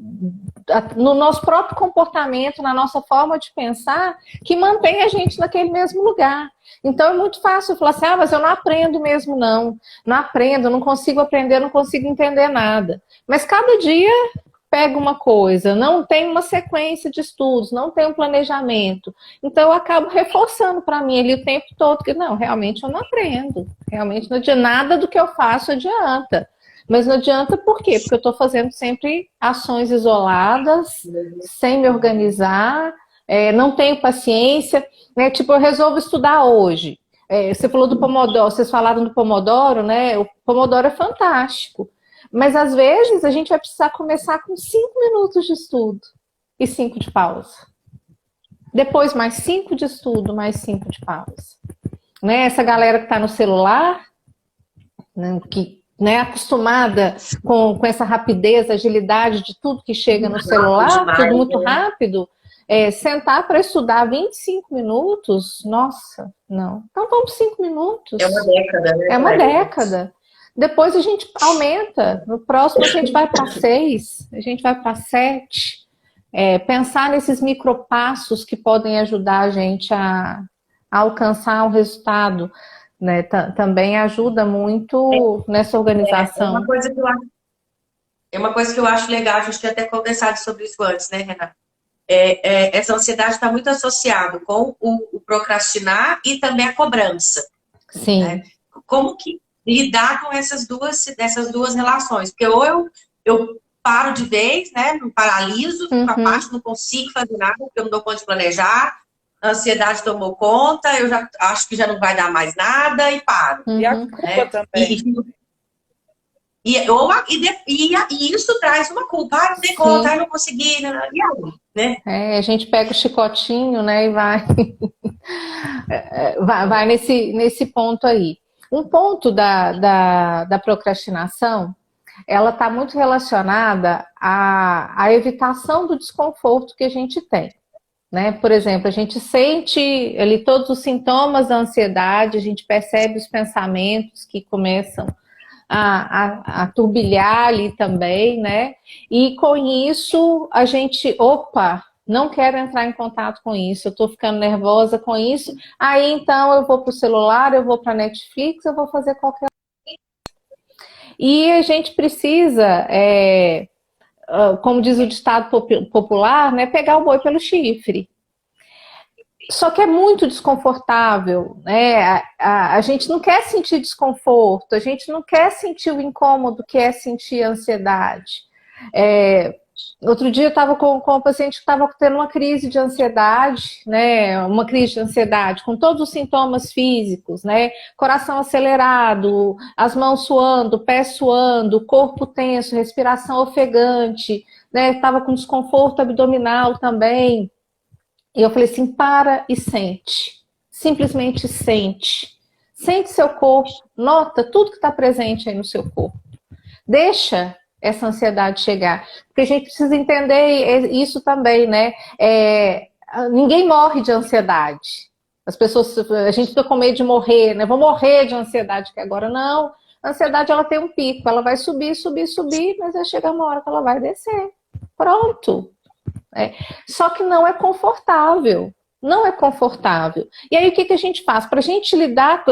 no nosso próprio comportamento, na nossa forma de pensar, que mantém a gente naquele mesmo lugar. Então é muito fácil falar assim, mas eu não aprendo mesmo não aprendo, não consigo aprender, não consigo entender nada. Mas cada dia pega uma coisa, não tem uma sequência de estudos, não tem um planejamento. Então eu acabo reforçando para mim ali o tempo todo que não, realmente eu não aprendo. Realmente não adianta, nada do que eu faço adianta. Mas não adianta por quê? Porque eu estou fazendo sempre ações isoladas, sem me organizar, não tenho paciência, né? Tipo, eu resolvo estudar hoje. Você falou do Pomodoro, vocês falaram do Pomodoro, né? O Pomodoro é fantástico. Mas às vezes a gente vai precisar começar com 5 minutos de estudo e 5 de pausa. Depois mais 5 de estudo, mais 5 de pausa. Né? Essa galera que está no celular, né, que acostumada com essa rapidez, agilidade de tudo que chega no celular, tudo muito rápido, sentar para estudar 25 minutos, nossa, não. Então vamos 5 minutos. É uma década, né? É uma década. Depois a gente aumenta, no próximo a gente vai para 6, a gente vai para 7. Pensar nesses micropassos que podem ajudar a gente a alcançar um resultado, né, também ajuda muito nessa organização. É uma coisa que eu acho legal, a gente tinha até conversado sobre isso antes, né, Renata? Essa ansiedade está muito associada com o procrastinar e também a cobrança. Sim. Né? Como que lidar com essas duas relações? Porque ou eu paro de vez, né, me paraliso, fico a parte, não consigo fazer nada, porque eu não dou conta de planejar, a ansiedade tomou conta, eu já acho que já não vai dar mais nada e paro. E a culpa também. E isso traz uma culpa. Não dei conta, não consegui, e aí, né? A gente pega o chicotinho, né, e vai nesse ponto aí. Um ponto da procrastinação, ela está muito relacionada à evitação do desconforto que a gente tem. Né? Por exemplo, a gente sente ali todos os sintomas da ansiedade, a gente percebe os pensamentos que começam a turbilhar ali também, né? E com isso a gente, não quero entrar em contato com isso, eu tô ficando nervosa com isso, aí então eu vou pro celular, eu vou pra Netflix, eu vou fazer qualquer coisa. E a gente precisa, como diz o ditado popular, né, pegar o boi pelo chifre. Só que é muito desconfortável, né? A gente não quer sentir desconforto, a gente não quer sentir o incômodo que é sentir ansiedade. Outro dia eu estava com um paciente que estava tendo uma crise de ansiedade, né? Uma crise de ansiedade com todos os sintomas físicos, né? Coração acelerado, as mãos suando, pés suando, corpo tenso, respiração ofegante, né? Estava com desconforto abdominal também. E eu falei assim, para e sente. Simplesmente sente. Sente seu corpo, nota tudo que está presente aí no seu corpo. Deixa essa ansiedade chegar. Porque a gente precisa entender isso também, né? Ninguém morre de ansiedade. As pessoas, a gente fica com medo de morrer, né? Vou morrer de ansiedade que agora não. A ansiedade, ela tem um pico, ela vai subir, subir, subir, mas vai chegar uma hora que ela vai descer. Pronto. Só que não é confortável. Não é confortável. E aí o que a gente faz? Para a gente lidar,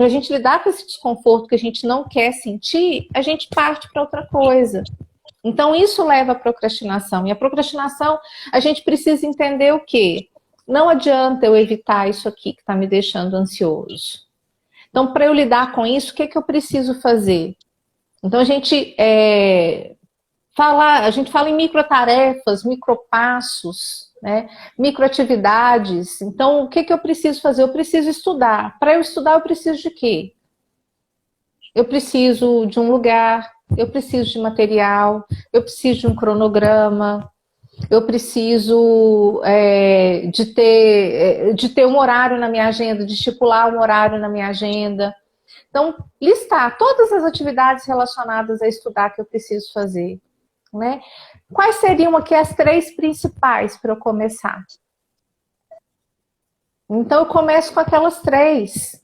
para a gente lidar com esse desconforto que a gente não quer sentir, a gente parte para outra coisa. Então, isso leva à procrastinação. E a procrastinação, a gente precisa entender o quê? Não adianta eu evitar isso aqui que está me deixando ansioso. Então, para eu lidar com isso, o que eu preciso fazer? Então, a gente fala em microtarefas, micropassos, né? Microatividades. Então, o que eu preciso fazer? Eu preciso estudar. Para eu estudar, eu preciso de quê? Eu preciso de um lugar, eu preciso de material, eu preciso de um cronograma, eu preciso de ter um horário na minha agenda, de estipular um horário na minha agenda. Então, listar todas as atividades relacionadas a estudar que eu preciso fazer, né? Quais seriam aqui as 3 principais para eu começar? Então, eu começo com aquelas 3,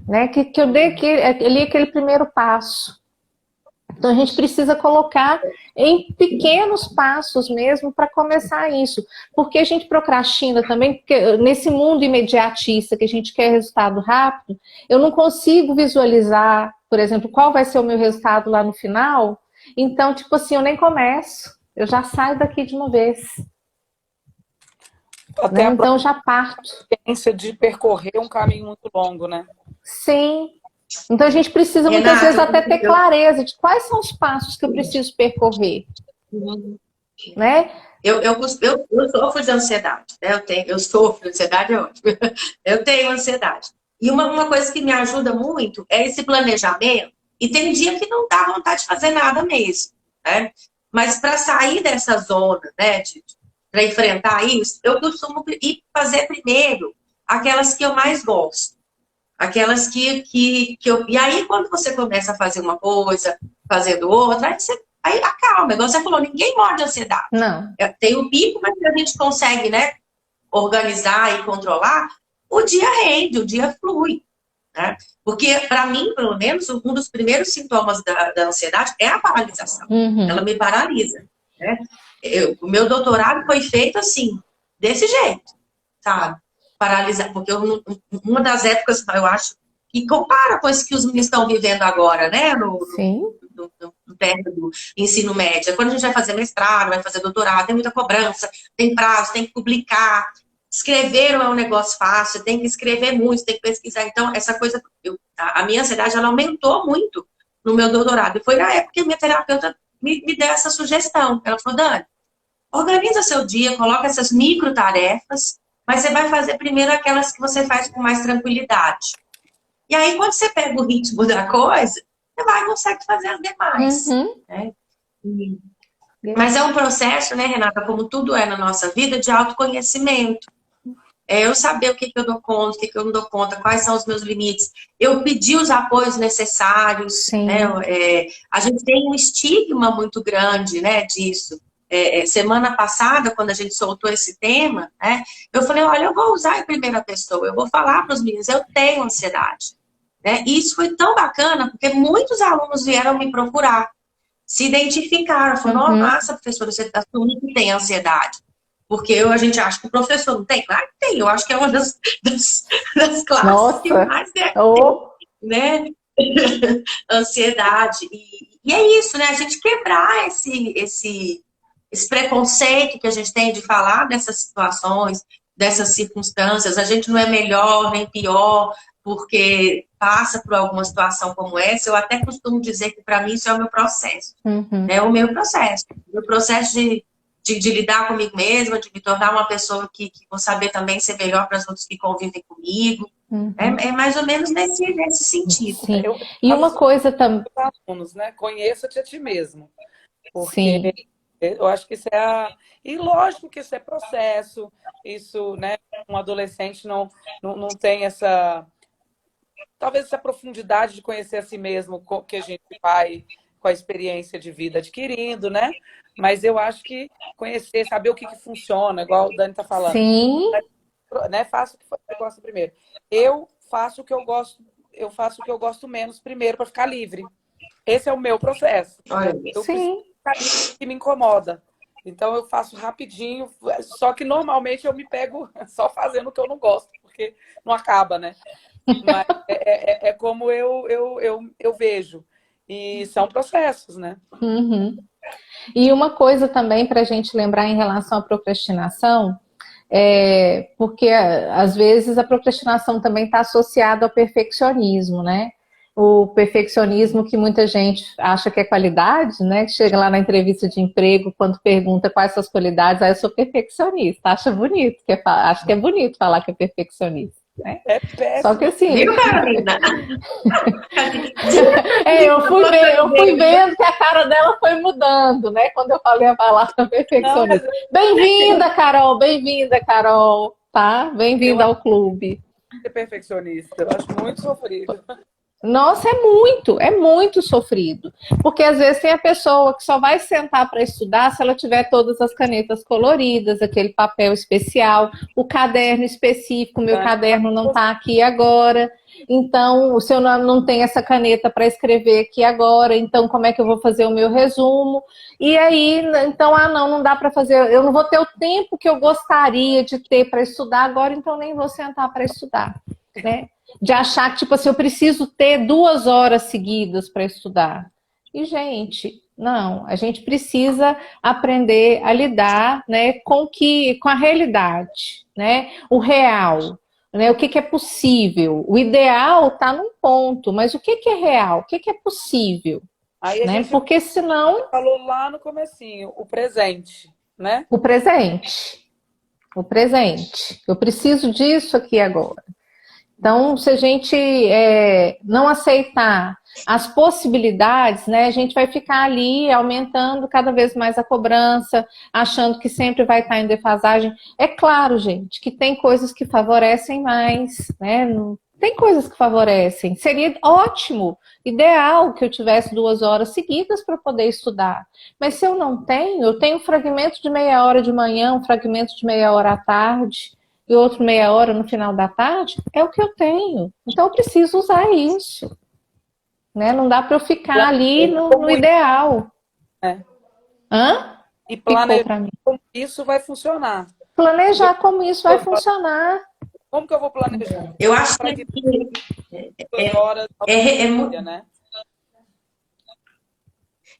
né? Que eu dei ali aquele primeiro passo. Então, a gente precisa colocar em pequenos passos mesmo para começar isso. Porque a gente procrastina também, porque nesse mundo imediatista que a gente quer resultado rápido, eu não consigo visualizar, por exemplo, qual vai ser o meu resultado lá no final. Então, tipo assim, eu nem começo. Eu já saio daqui de uma vez. Até né? Então, já parto. A experiência de percorrer um caminho muito longo, né? Sim. Então a gente precisa muitas vezes até ter clareza de quais são os passos que eu preciso percorrer. Né? Eu sofro de ansiedade, né? Eu sofro de ansiedade, é ótimo. Eu tenho ansiedade. E uma coisa que me ajuda muito é esse planejamento. E tem dia que não dá vontade de fazer nada mesmo, né? Mas para sair dessa zona, né, para enfrentar isso, eu costumo ir fazer primeiro aquelas que eu mais gosto. Aquelas que eu... E aí, quando você começa a fazer uma coisa, fazendo outra, aí acalma. Igual você falou, ninguém morre de ansiedade. Não. Tem o pico, mas se a gente consegue, né, organizar e controlar, o dia rende, o dia flui. Né? Porque, para mim, pelo menos, um dos primeiros sintomas da ansiedade é a paralisação. Uhum. Ela me paralisa. Né? O meu doutorado foi feito assim, desse jeito, sabe? Paralisar, porque uma das épocas, eu acho, que compara com isso que os meninos estão vivendo agora, né? No término do ensino médio. Quando a gente vai fazer mestrado, vai fazer doutorado, tem muita cobrança, tem prazo, tem que publicar. Escrever não é um negócio fácil, tem que escrever muito, tem que pesquisar. Então, essa coisa, a minha ansiedade, ela aumentou muito no meu doutorado. E foi na época que a minha terapeuta me deu essa sugestão. Ela falou, Dani, organiza seu dia, coloca essas micro tarefas, mas você vai fazer primeiro aquelas que você faz com mais tranquilidade. E aí, quando você pega o ritmo da coisa, você vai e consegue fazer as demais. Uhum. Né? Mas é um processo, né, Renata, como tudo é na nossa vida, de autoconhecimento. Eu saber o que eu dou conta, o que eu não dou conta, quais são os meus limites. Eu pedir os apoios necessários. Né? A gente tem um estigma muito grande, né, disso. Semana passada, quando a gente soltou esse tema, né, eu falei, olha, eu vou usar em primeira pessoa, eu vou falar para os meninos, eu tenho ansiedade. Né? E isso foi tão bacana, porque muitos alunos vieram me procurar, se identificaram, falaram, nossa, professora, você assumiu que tem ansiedade. Porque a gente acha que o professor não tem. Claro que tem, eu acho que é uma das classes nossa. Que mais deve ter, né? Ansiedade. E é isso, né? A gente quebrar esse preconceito que a gente tem de falar dessas situações, dessas circunstâncias. A gente não é melhor nem pior porque passa por alguma situação como essa. Eu até costumo dizer que para mim isso é o meu processo. É o meu processo. O meu processo de lidar comigo mesma, de me tornar uma pessoa que vou saber também ser melhor para os outros que convivem comigo. É mais ou menos nesse sentido. Sim. E uma coisa também... alunos, né? Conheça-te a ti mesmo. Porque eu acho que isso é E lógico que isso é processo, isso, né? Um adolescente não tem essa... Talvez essa profundidade de conhecer a si mesmo que a gente vai com a experiência de vida adquirindo, né? Mas eu acho que conhecer, saber o que funciona, igual o Dani está falando. Sim. Né? Faça o que você gosta primeiro. Eu faço o que eu gosto menos primeiro para ficar livre. Esse é o meu processo. Eu preciso ficar livre que me incomoda. Então eu faço rapidinho, só que normalmente eu me pego só fazendo o que eu não gosto. porque não acaba, né? Mas é como eu vejo. E são processos, né? Uhum. E uma coisa também para a gente lembrar em relação à procrastinação, porque às vezes a procrastinação também está associada ao perfeccionismo, né? O perfeccionismo que muita gente acha que é qualidade, né? Que chega lá na entrevista de emprego, quando pergunta quais são as qualidades, aí eu sou perfeccionista, acha bonito, acho que é bonito falar que é perfeccionista, né? É Só que péssimo. assim, Viu, Carolina? eu fui vendo que a cara dela foi mudando, né? Quando eu falei a palavra Não, mas perfeccionista. Bem-vinda, Carol, tá? Bem-vinda ao clube. ser perfeccionista, eu acho muito sofrido. Nossa, é muito sofrido. Porque às vezes tem a pessoa que só vai sentar para estudar se ela tiver todas as canetas coloridas, aquele papel especial, o caderno específico, meu caderno não está aqui agora. Então, se eu não tenho essa caneta para escrever aqui agora, então como é que eu vou fazer o meu resumo? E aí, então, não dá para fazer, eu não vou ter o tempo que eu gostaria de ter para estudar agora, então nem vou sentar para estudar, né? De achar que, tipo assim, eu preciso ter 2 horas seguidas para estudar. E, gente, não, a gente precisa aprender a lidar, né, com a realidade, né? O real, né? O que é possível. O ideal está num ponto, mas o que é real? O que é possível? Aí a Né? gente Porque senão. falou lá no comecinho, o presente, né? O presente. O presente. Eu preciso disso aqui agora. Então, se a gente não aceitar as possibilidades, né, a gente vai ficar ali aumentando cada vez mais a cobrança, achando que sempre vai estar em defasagem. É claro, gente, que tem coisas que favorecem mais, né? Tem coisas que favorecem. Seria ótimo, ideal que eu tivesse 2 horas seguidas para poder estudar. Mas se eu não tenho, eu tenho um fragmento de meia hora de manhã, um fragmento de meia hora à tarde e outro meia hora no final da tarde, é o que eu tenho. Então eu preciso usar isso. Né? Não dá para eu ficar ali no ideal. Hã? E planejar mim. como isso vai funcionar. Planejar como isso vai funcionar. Como que eu vou planejar? Eu acho que 2 horas dia, né?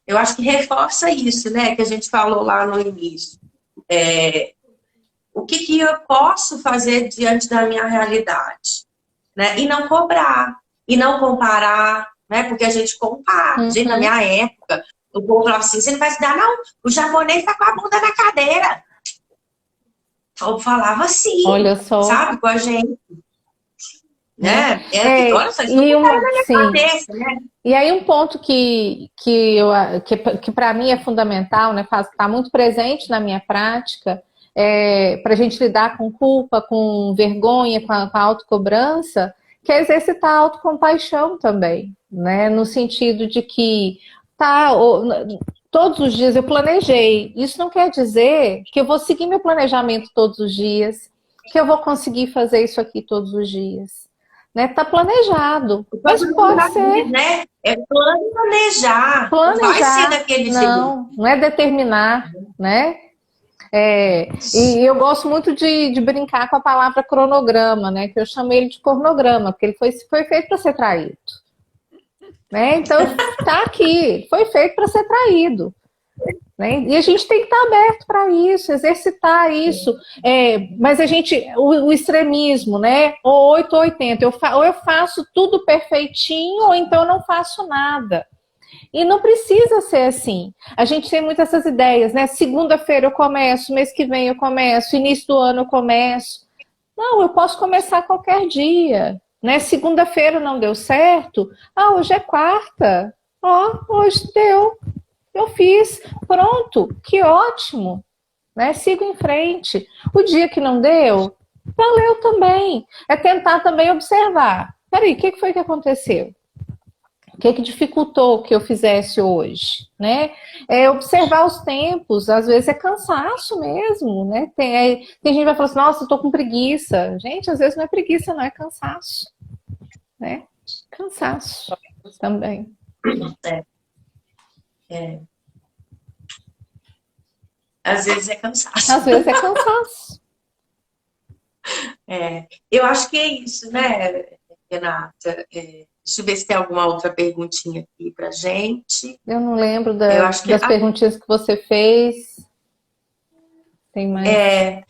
Eu acho que reforça isso, né? Que a gente falou lá no início. O que eu posso fazer diante da minha realidade, né? E não cobrar, e não comparar, né? Porque a gente compara. Uhum. Gente, na minha época, o povo falava assim, você não vai estudar, não? O japonês tá com a bunda na cadeira. Eu falava assim, olha só, sabe, com a gente. Né? Nossa, isso e não tá na minha cabeça, né? E aí um ponto que para mim é fundamental, né? Está muito presente na minha prática, para a gente lidar com culpa, com vergonha, com a autocobrança, que é exercitar a autocompaixão também, né? No sentido de que todos os dias eu planejei. Isso não quer dizer que eu vou seguir meu planejamento todos os dias, que eu vou conseguir fazer isso aqui todos os dias. Né? Tá planejado. Mas pode ser. Né? É planejar. Não vai ser daquele jeito. Não é determinar, né? E eu gosto muito de brincar com a palavra cronograma, né? Que eu chamo ele de cornograma, porque ele foi feito para ser traído. Né? Então, tá aqui, foi feito para ser traído. Né? E a gente tem que estar aberto para isso, exercitar isso. Mas a gente, o extremismo, né? Ou 8 ou 80, ou eu faço tudo perfeitinho, ou então eu não faço nada. E não precisa ser assim. A gente tem muitas essas ideias, né? Segunda-feira eu começo, mês que vem eu começo, início do ano eu começo. Não, eu posso começar qualquer dia. Né? Segunda-feira não deu certo. Hoje é quarta. Hoje deu. Eu fiz, pronto, que ótimo, né? Sigo em frente. O dia que não deu, valeu também. É tentar também observar. Peraí, o que foi que aconteceu? O que dificultou que eu fizesse hoje, né? Observar os tempos, às vezes é cansaço mesmo, né? Tem gente que vai falar assim, nossa, eu tô com preguiça. Gente, às vezes não é preguiça, não, é cansaço, né? Cansaço também. Às vezes é cansaço. Às vezes é cansaço. Eu acho que é isso, né, Renata? Deixa eu ver se tem alguma outra perguntinha aqui pra gente. Eu não lembro Eu acho que das perguntinhas que você fez. Tem mais. é,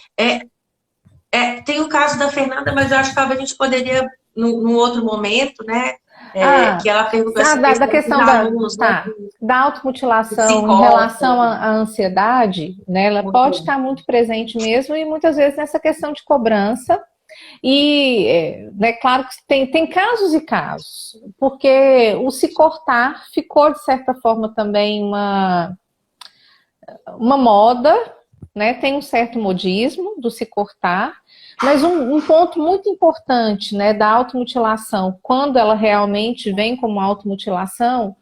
é, tem o caso da Fernanda, mas eu acho que talvez a gente poderia, num outro momento, né? Que ela perguntou essa Da questão dos questão alunos, né? da Que se automutilação em relação cortam. à ansiedade, né? Ela Muito pode bom. estar muito presente mesmo e muitas vezes nessa questão de cobrança. E é claro que tem casos e casos, porque o se cortar ficou, de certa forma, também uma moda, né? Tem um certo modismo do se cortar, mas um ponto muito importante, né, da automutilação, quando ela realmente vem como automutilação,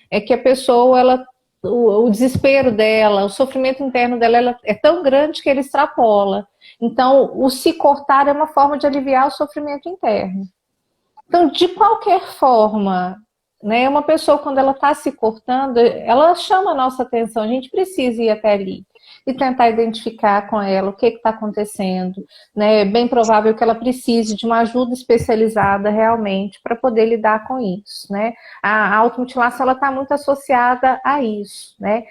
é que a pessoa, o desespero dela, o sofrimento interno dela, ela é tão grande que ele extrapola. Então, o se cortar é uma forma de aliviar o sofrimento interno. Então, de qualquer forma, né, uma pessoa, quando ela está se cortando, ela chama a nossa atenção, a gente precisa ir até ali e tentar identificar com ela o que está acontecendo. Né? É bem provável que ela precise de uma ajuda especializada realmente para poder lidar com isso. Né? A automutilação está muito associada a isso. Né?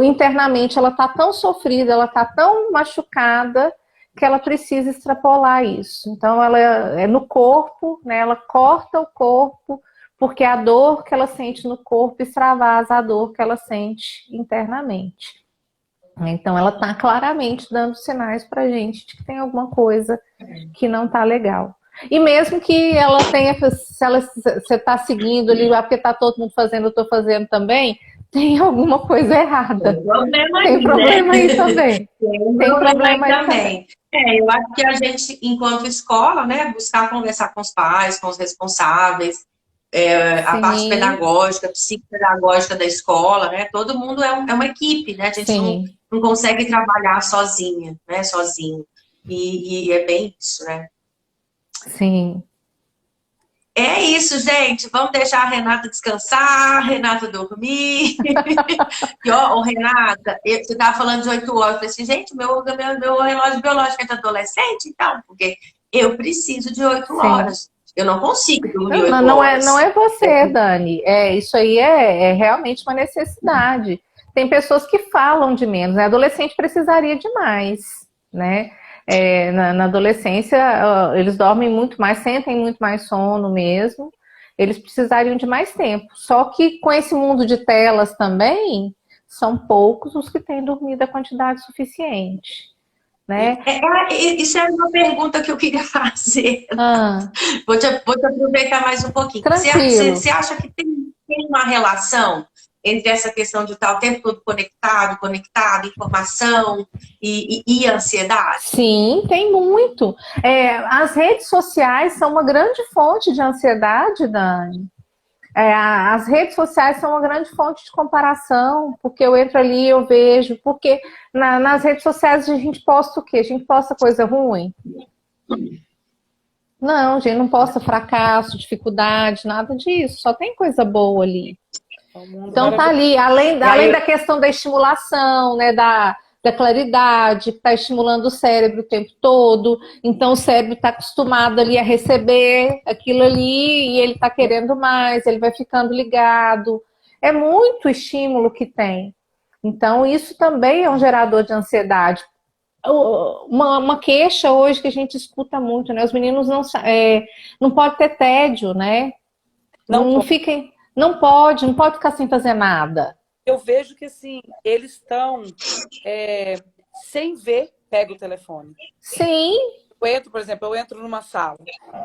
Internamente ela está tão sofrida, ela está tão machucada que ela precisa extrapolar isso. Então ela é no corpo, né? Ela corta o corpo porque a dor que ela sente no corpo extravasa a dor que ela sente internamente. Então ela está claramente dando sinais para a gente de que tem alguma coisa que não está legal. E mesmo que ela tenha, se você está seguindo ali, porque está todo mundo fazendo, eu estou fazendo também, tem alguma coisa errada. Tem problema aí também. Tem problema aí também. Eu acho que a gente, enquanto escola, né, buscar conversar com os pais, com os responsáveis, a parte pedagógica, psicopedagógica da escola, né? Todo mundo é uma equipe, né? A gente não consegue trabalhar sozinha, né? Sozinho. E é bem isso, né? Sim. É isso, gente. Vamos deixar a Renata descansar, a Renata dormir. Renata, você estava falando de 8 horas. Eu falei assim, gente, meu relógio biológico é de adolescente, então, porque eu preciso de 8 horas. Eu não consigo dormir 8 horas. Não é você, Dani. Isso aí é realmente uma necessidade. Tem pessoas que falam de menos, né? Adolescente precisaria de mais, né? Na adolescência, eles dormem muito mais, sentem muito mais sono mesmo. Eles precisariam de mais tempo. Só que com esse mundo de telas também, são poucos os que têm dormido a quantidade suficiente. Né? Isso é uma pergunta que eu queria fazer. Vou te aproveitar mais um pouquinho. Você acha que tem uma relação entre essa questão de estar o tempo todo conectado, informação e ansiedade? Sim, tem muito. As redes sociais são uma grande fonte de ansiedade, Dani. As redes sociais são uma grande fonte de comparação, porque eu entro ali e eu vejo, porque nas redes sociais a gente posta o quê? A gente posta coisa ruim? Não, a gente não posta fracasso, dificuldade, nada disso, só tem coisa boa ali. Então tá ali, além da questão da estimulação, né, da claridade, que está estimulando o cérebro o tempo todo, então o cérebro está acostumado ali a receber aquilo ali e ele está querendo mais, ele vai ficando ligado. É muito estímulo que tem. Então isso também é um gerador de ansiedade. Uma queixa hoje que a gente escuta muito, né? Os meninos não pode ter tédio, né? Não fiquem... Não pode ficar sem fazer nada. Eu vejo que, assim, eles estão sem ver, pega o telefone. Sim. Por exemplo, eu entro numa sala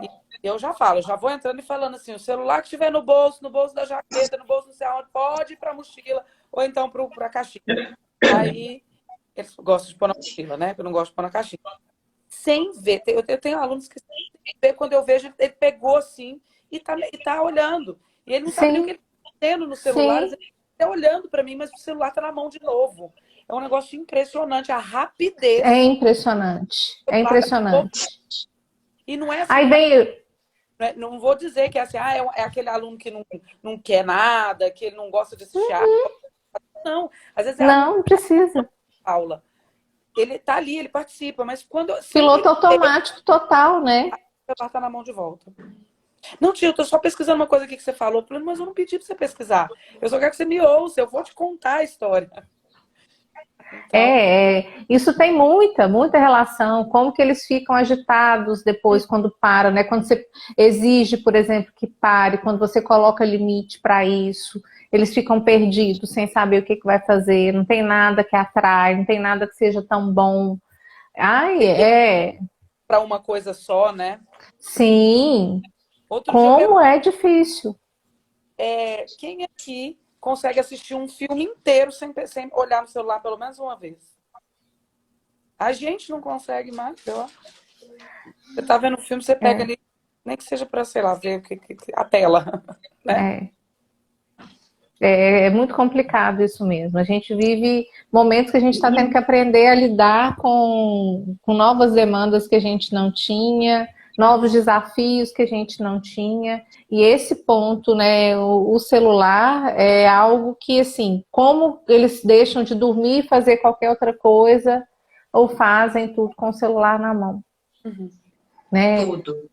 e eu já falo, já vou entrando e falando assim, o celular que estiver no bolso da jaqueta, no bolso não sei aonde, pode ir para a mochila ou então para a caixinha. Aí, eles gostam de pôr na mochila, né? Eu não gosto de pôr na caixinha. Sem ver. Eu tenho alunos que quando eu vejo, ele pegou assim e tá olhando. E ele não sabe nem o que ele está tendo no celular. Ele está olhando para mim, mas o celular está na mão de novo. É um negócio impressionante, a rapidez. É impressionante. É impressionante. E não é assim. Aí vem... Não vou dizer que é assim, é aquele aluno que não quer nada, que ele não gosta de assistir aula. Não, às vezes não precisa. Aula. ele tá ali, ele participa, mas quando... Piloto automático total, né? Ela tá na mão de volta. Não, tio, eu tô só pesquisando uma coisa aqui que você falou, mas eu não pedi pra você pesquisar. Eu só quero que você me ouça, eu vou te contar a história. Então... Isso tem muita relação, como que eles ficam agitados depois quando param, né? Quando você exige, por exemplo, que pare, quando você coloca limite para isso, eles ficam perdidos, sem saber o que vai fazer, não tem nada que atrai, não tem nada que seja tão bom. Para uma coisa só, né? Sim. Outro como é difícil. Quem aqui consegue assistir um filme inteiro sem olhar no celular pelo menos uma vez? A gente não consegue mais, eu acho. Você tá vendo o filme, você pega ali, nem que seja para, sei lá, ver a tela. Né? É muito complicado isso mesmo. A gente vive momentos que a gente está tendo que aprender a lidar com novas demandas que a gente não tinha, novos desafios que a gente não tinha. E esse ponto, né, o celular é algo que, assim, como eles deixam de dormir e fazer qualquer outra coisa, ou fazem tudo com o celular na mão. Uhum. Né? Tudo.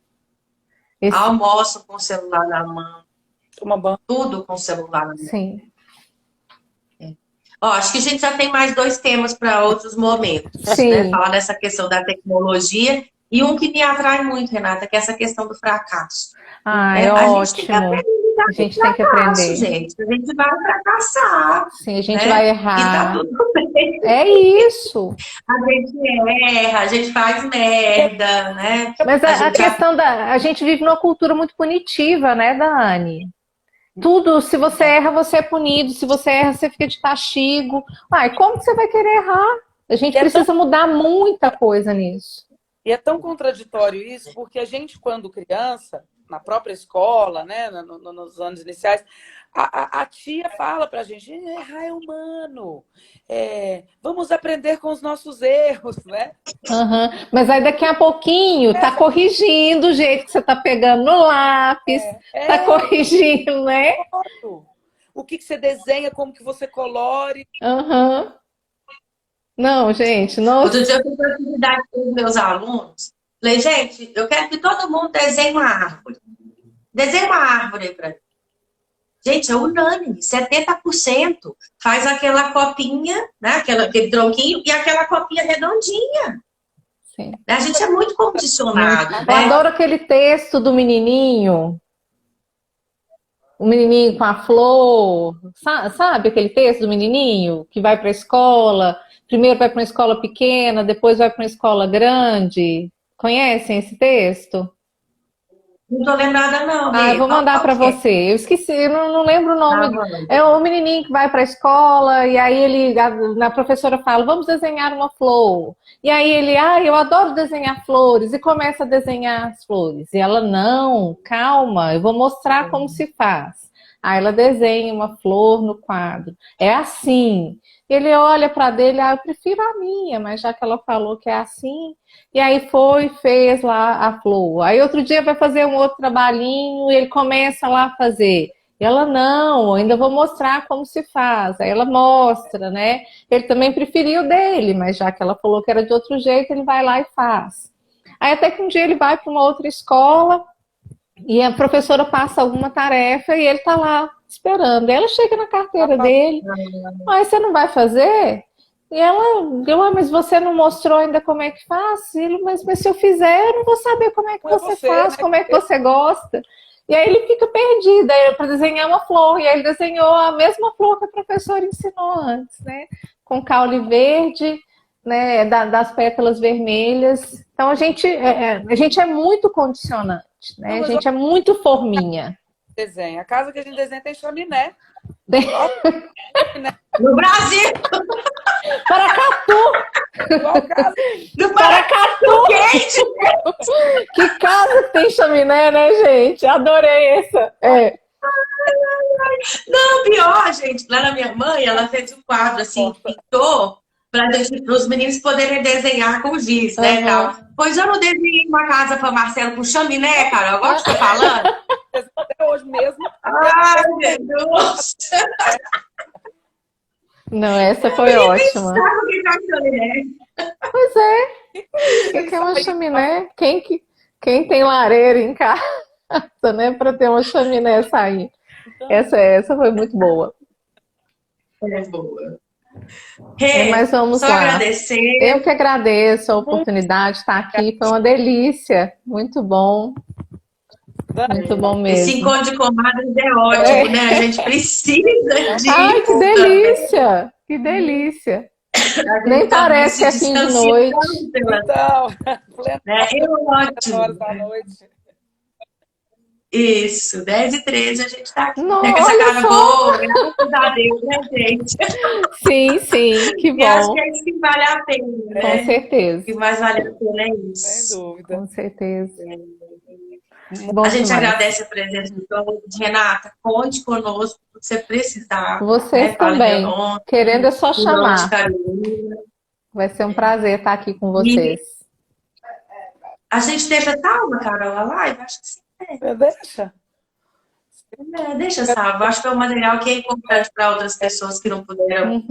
Almoço com o celular na mão. Tudo com o celular na mão. Sim. Acho que a gente já tem mais 2 temas para outros momentos. Sim. Né? Falar dessa questão da tecnologia. E um que me atrai muito, Renata, que é essa questão do fracasso. É ótimo. A gente tem que aprender. Gente. A gente vai fracassar. Sim, a gente vai errar. E tá tudo bem. É isso. A gente erra, a gente faz merda, né? Mas a questão a gente vive numa cultura muito punitiva, né, Dani? Tudo, se você erra, você é punido. Se você erra, você fica de castigo. Como que você vai querer errar? A gente precisa mudar muita coisa nisso. E é tão contraditório isso, porque a gente, quando criança, na própria escola, né, nos anos iniciais, a tia fala pra gente, errar é humano, vamos aprender com os nossos erros, né? Uhum. Mas aí daqui a pouquinho tá corrigindo o jeito que você tá pegando no lápis, tá corrigindo, né? O que você desenha, como que você colore. Uhum. Não, gente, não. Outro dia eu fiz uma atividade com os meus alunos. Falei, gente, eu quero que todo mundo desenhe uma árvore. Desenhe uma árvore aí pra mim. Gente, é unânime, 70% faz aquela copinha, né? Aquele tronquinho e aquela copinha redondinha. Sim. A gente é muito condicionado. Eu adoro aquele texto do menininho. O menininho com a flor. Sabe aquele texto do menininho que vai para a escola? Primeiro vai para uma escola pequena, depois vai para uma escola grande. Conhecem esse texto? Não tô lembrada, não. Eu vou mandar para você. Eu esqueci, eu não lembro o nome. É o menininho que vai para a escola e aí a professora fala, vamos desenhar uma flor. E aí ele, eu adoro desenhar flores, e começa a desenhar as flores. E ela, não, calma, eu vou mostrar como se faz. Aí ela desenha uma flor no quadro. É assim. Ele olha para dele, eu prefiro a minha, mas já que ela falou que é assim. E aí fez lá a flor. Aí outro dia vai fazer um outro trabalhinho e ele começa lá a fazer. E ela, não, ainda vou mostrar como se faz. Aí ela mostra, né? Ele também preferiu dele, mas já que ela falou que era de outro jeito, ele vai lá e faz. Aí até que um dia ele vai para uma outra escola e a professora passa alguma tarefa e ele tá lá esperando. Aí ela chega na carteira dele, você não vai fazer? E ela, mas você não mostrou ainda como é que faz? Ele, mas se eu fizer, eu não vou saber como é que você faz, né? Como é que você gosta. E aí ele fica perdido, aí para desenhar uma flor, e aí ele desenhou a mesma flor que a professora ensinou antes, né? Com caule verde, né? Das pétalas vermelhas. Então a gente é muito condicionante, né? A gente é muito forminha. Desenha. A casa que a gente desenha tem chaminé. No Brasil! Paracatu! No Paracatu! Que casa que tem chaminé, né, gente? Adorei essa. Não, pior, gente. Lá na minha mãe, ela fez um quadro assim, pintou para os meninos poderem desenhar com giz, né, tal. Pois eu não desenhei uma casa para Marcelo com chaminé, cara. Eu gosto de estar falando. Até hoje mesmo. Ai, meu Deus! Não, essa foi ótima. Sabe o que é uma chaminé? Pois é, o que é uma chaminé? Quem tem lareira em casa, né, para ter uma chaminé sair? Essa foi muito boa. É boa. Mas vamos só lá. agradecer. Eu que agradeço a oportunidade de estar aqui, foi uma delícia. Muito bom mesmo. Esse encontro de comadres é ótimo, né? A gente precisa disso. Ai, que delícia! Que delícia! Nem parece que é fim de noite. Então, ótimo. Da noite. Isso, 10h13 a gente está aqui. Nossa, com essa cara boa, graças a Deus, né, gente? Sim, que bom. E acho que é isso que vale a pena, né? Com certeza. O que mais vale a pena é isso. Sem dúvida. Com certeza. A gente agradece a presença de todos. Renata, conte conosco se você precisar. Vocês também. Querendo é só chamar. Vai ser um prazer estar aqui com vocês. A gente deixa salva, Carol, a live? Acho que sim. Deixa. Deixa salva. Acho que é um material que é importante para outras pessoas que não puderam.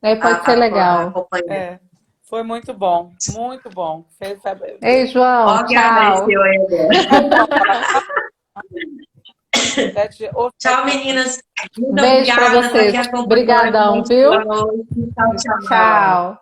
Pode ser legal. Acompanhar. Foi muito bom. Muito bom. Ei, João, tchau. Tchau, meninas. Beijo para vocês. Obrigadão, viu? Tchau. Tchau.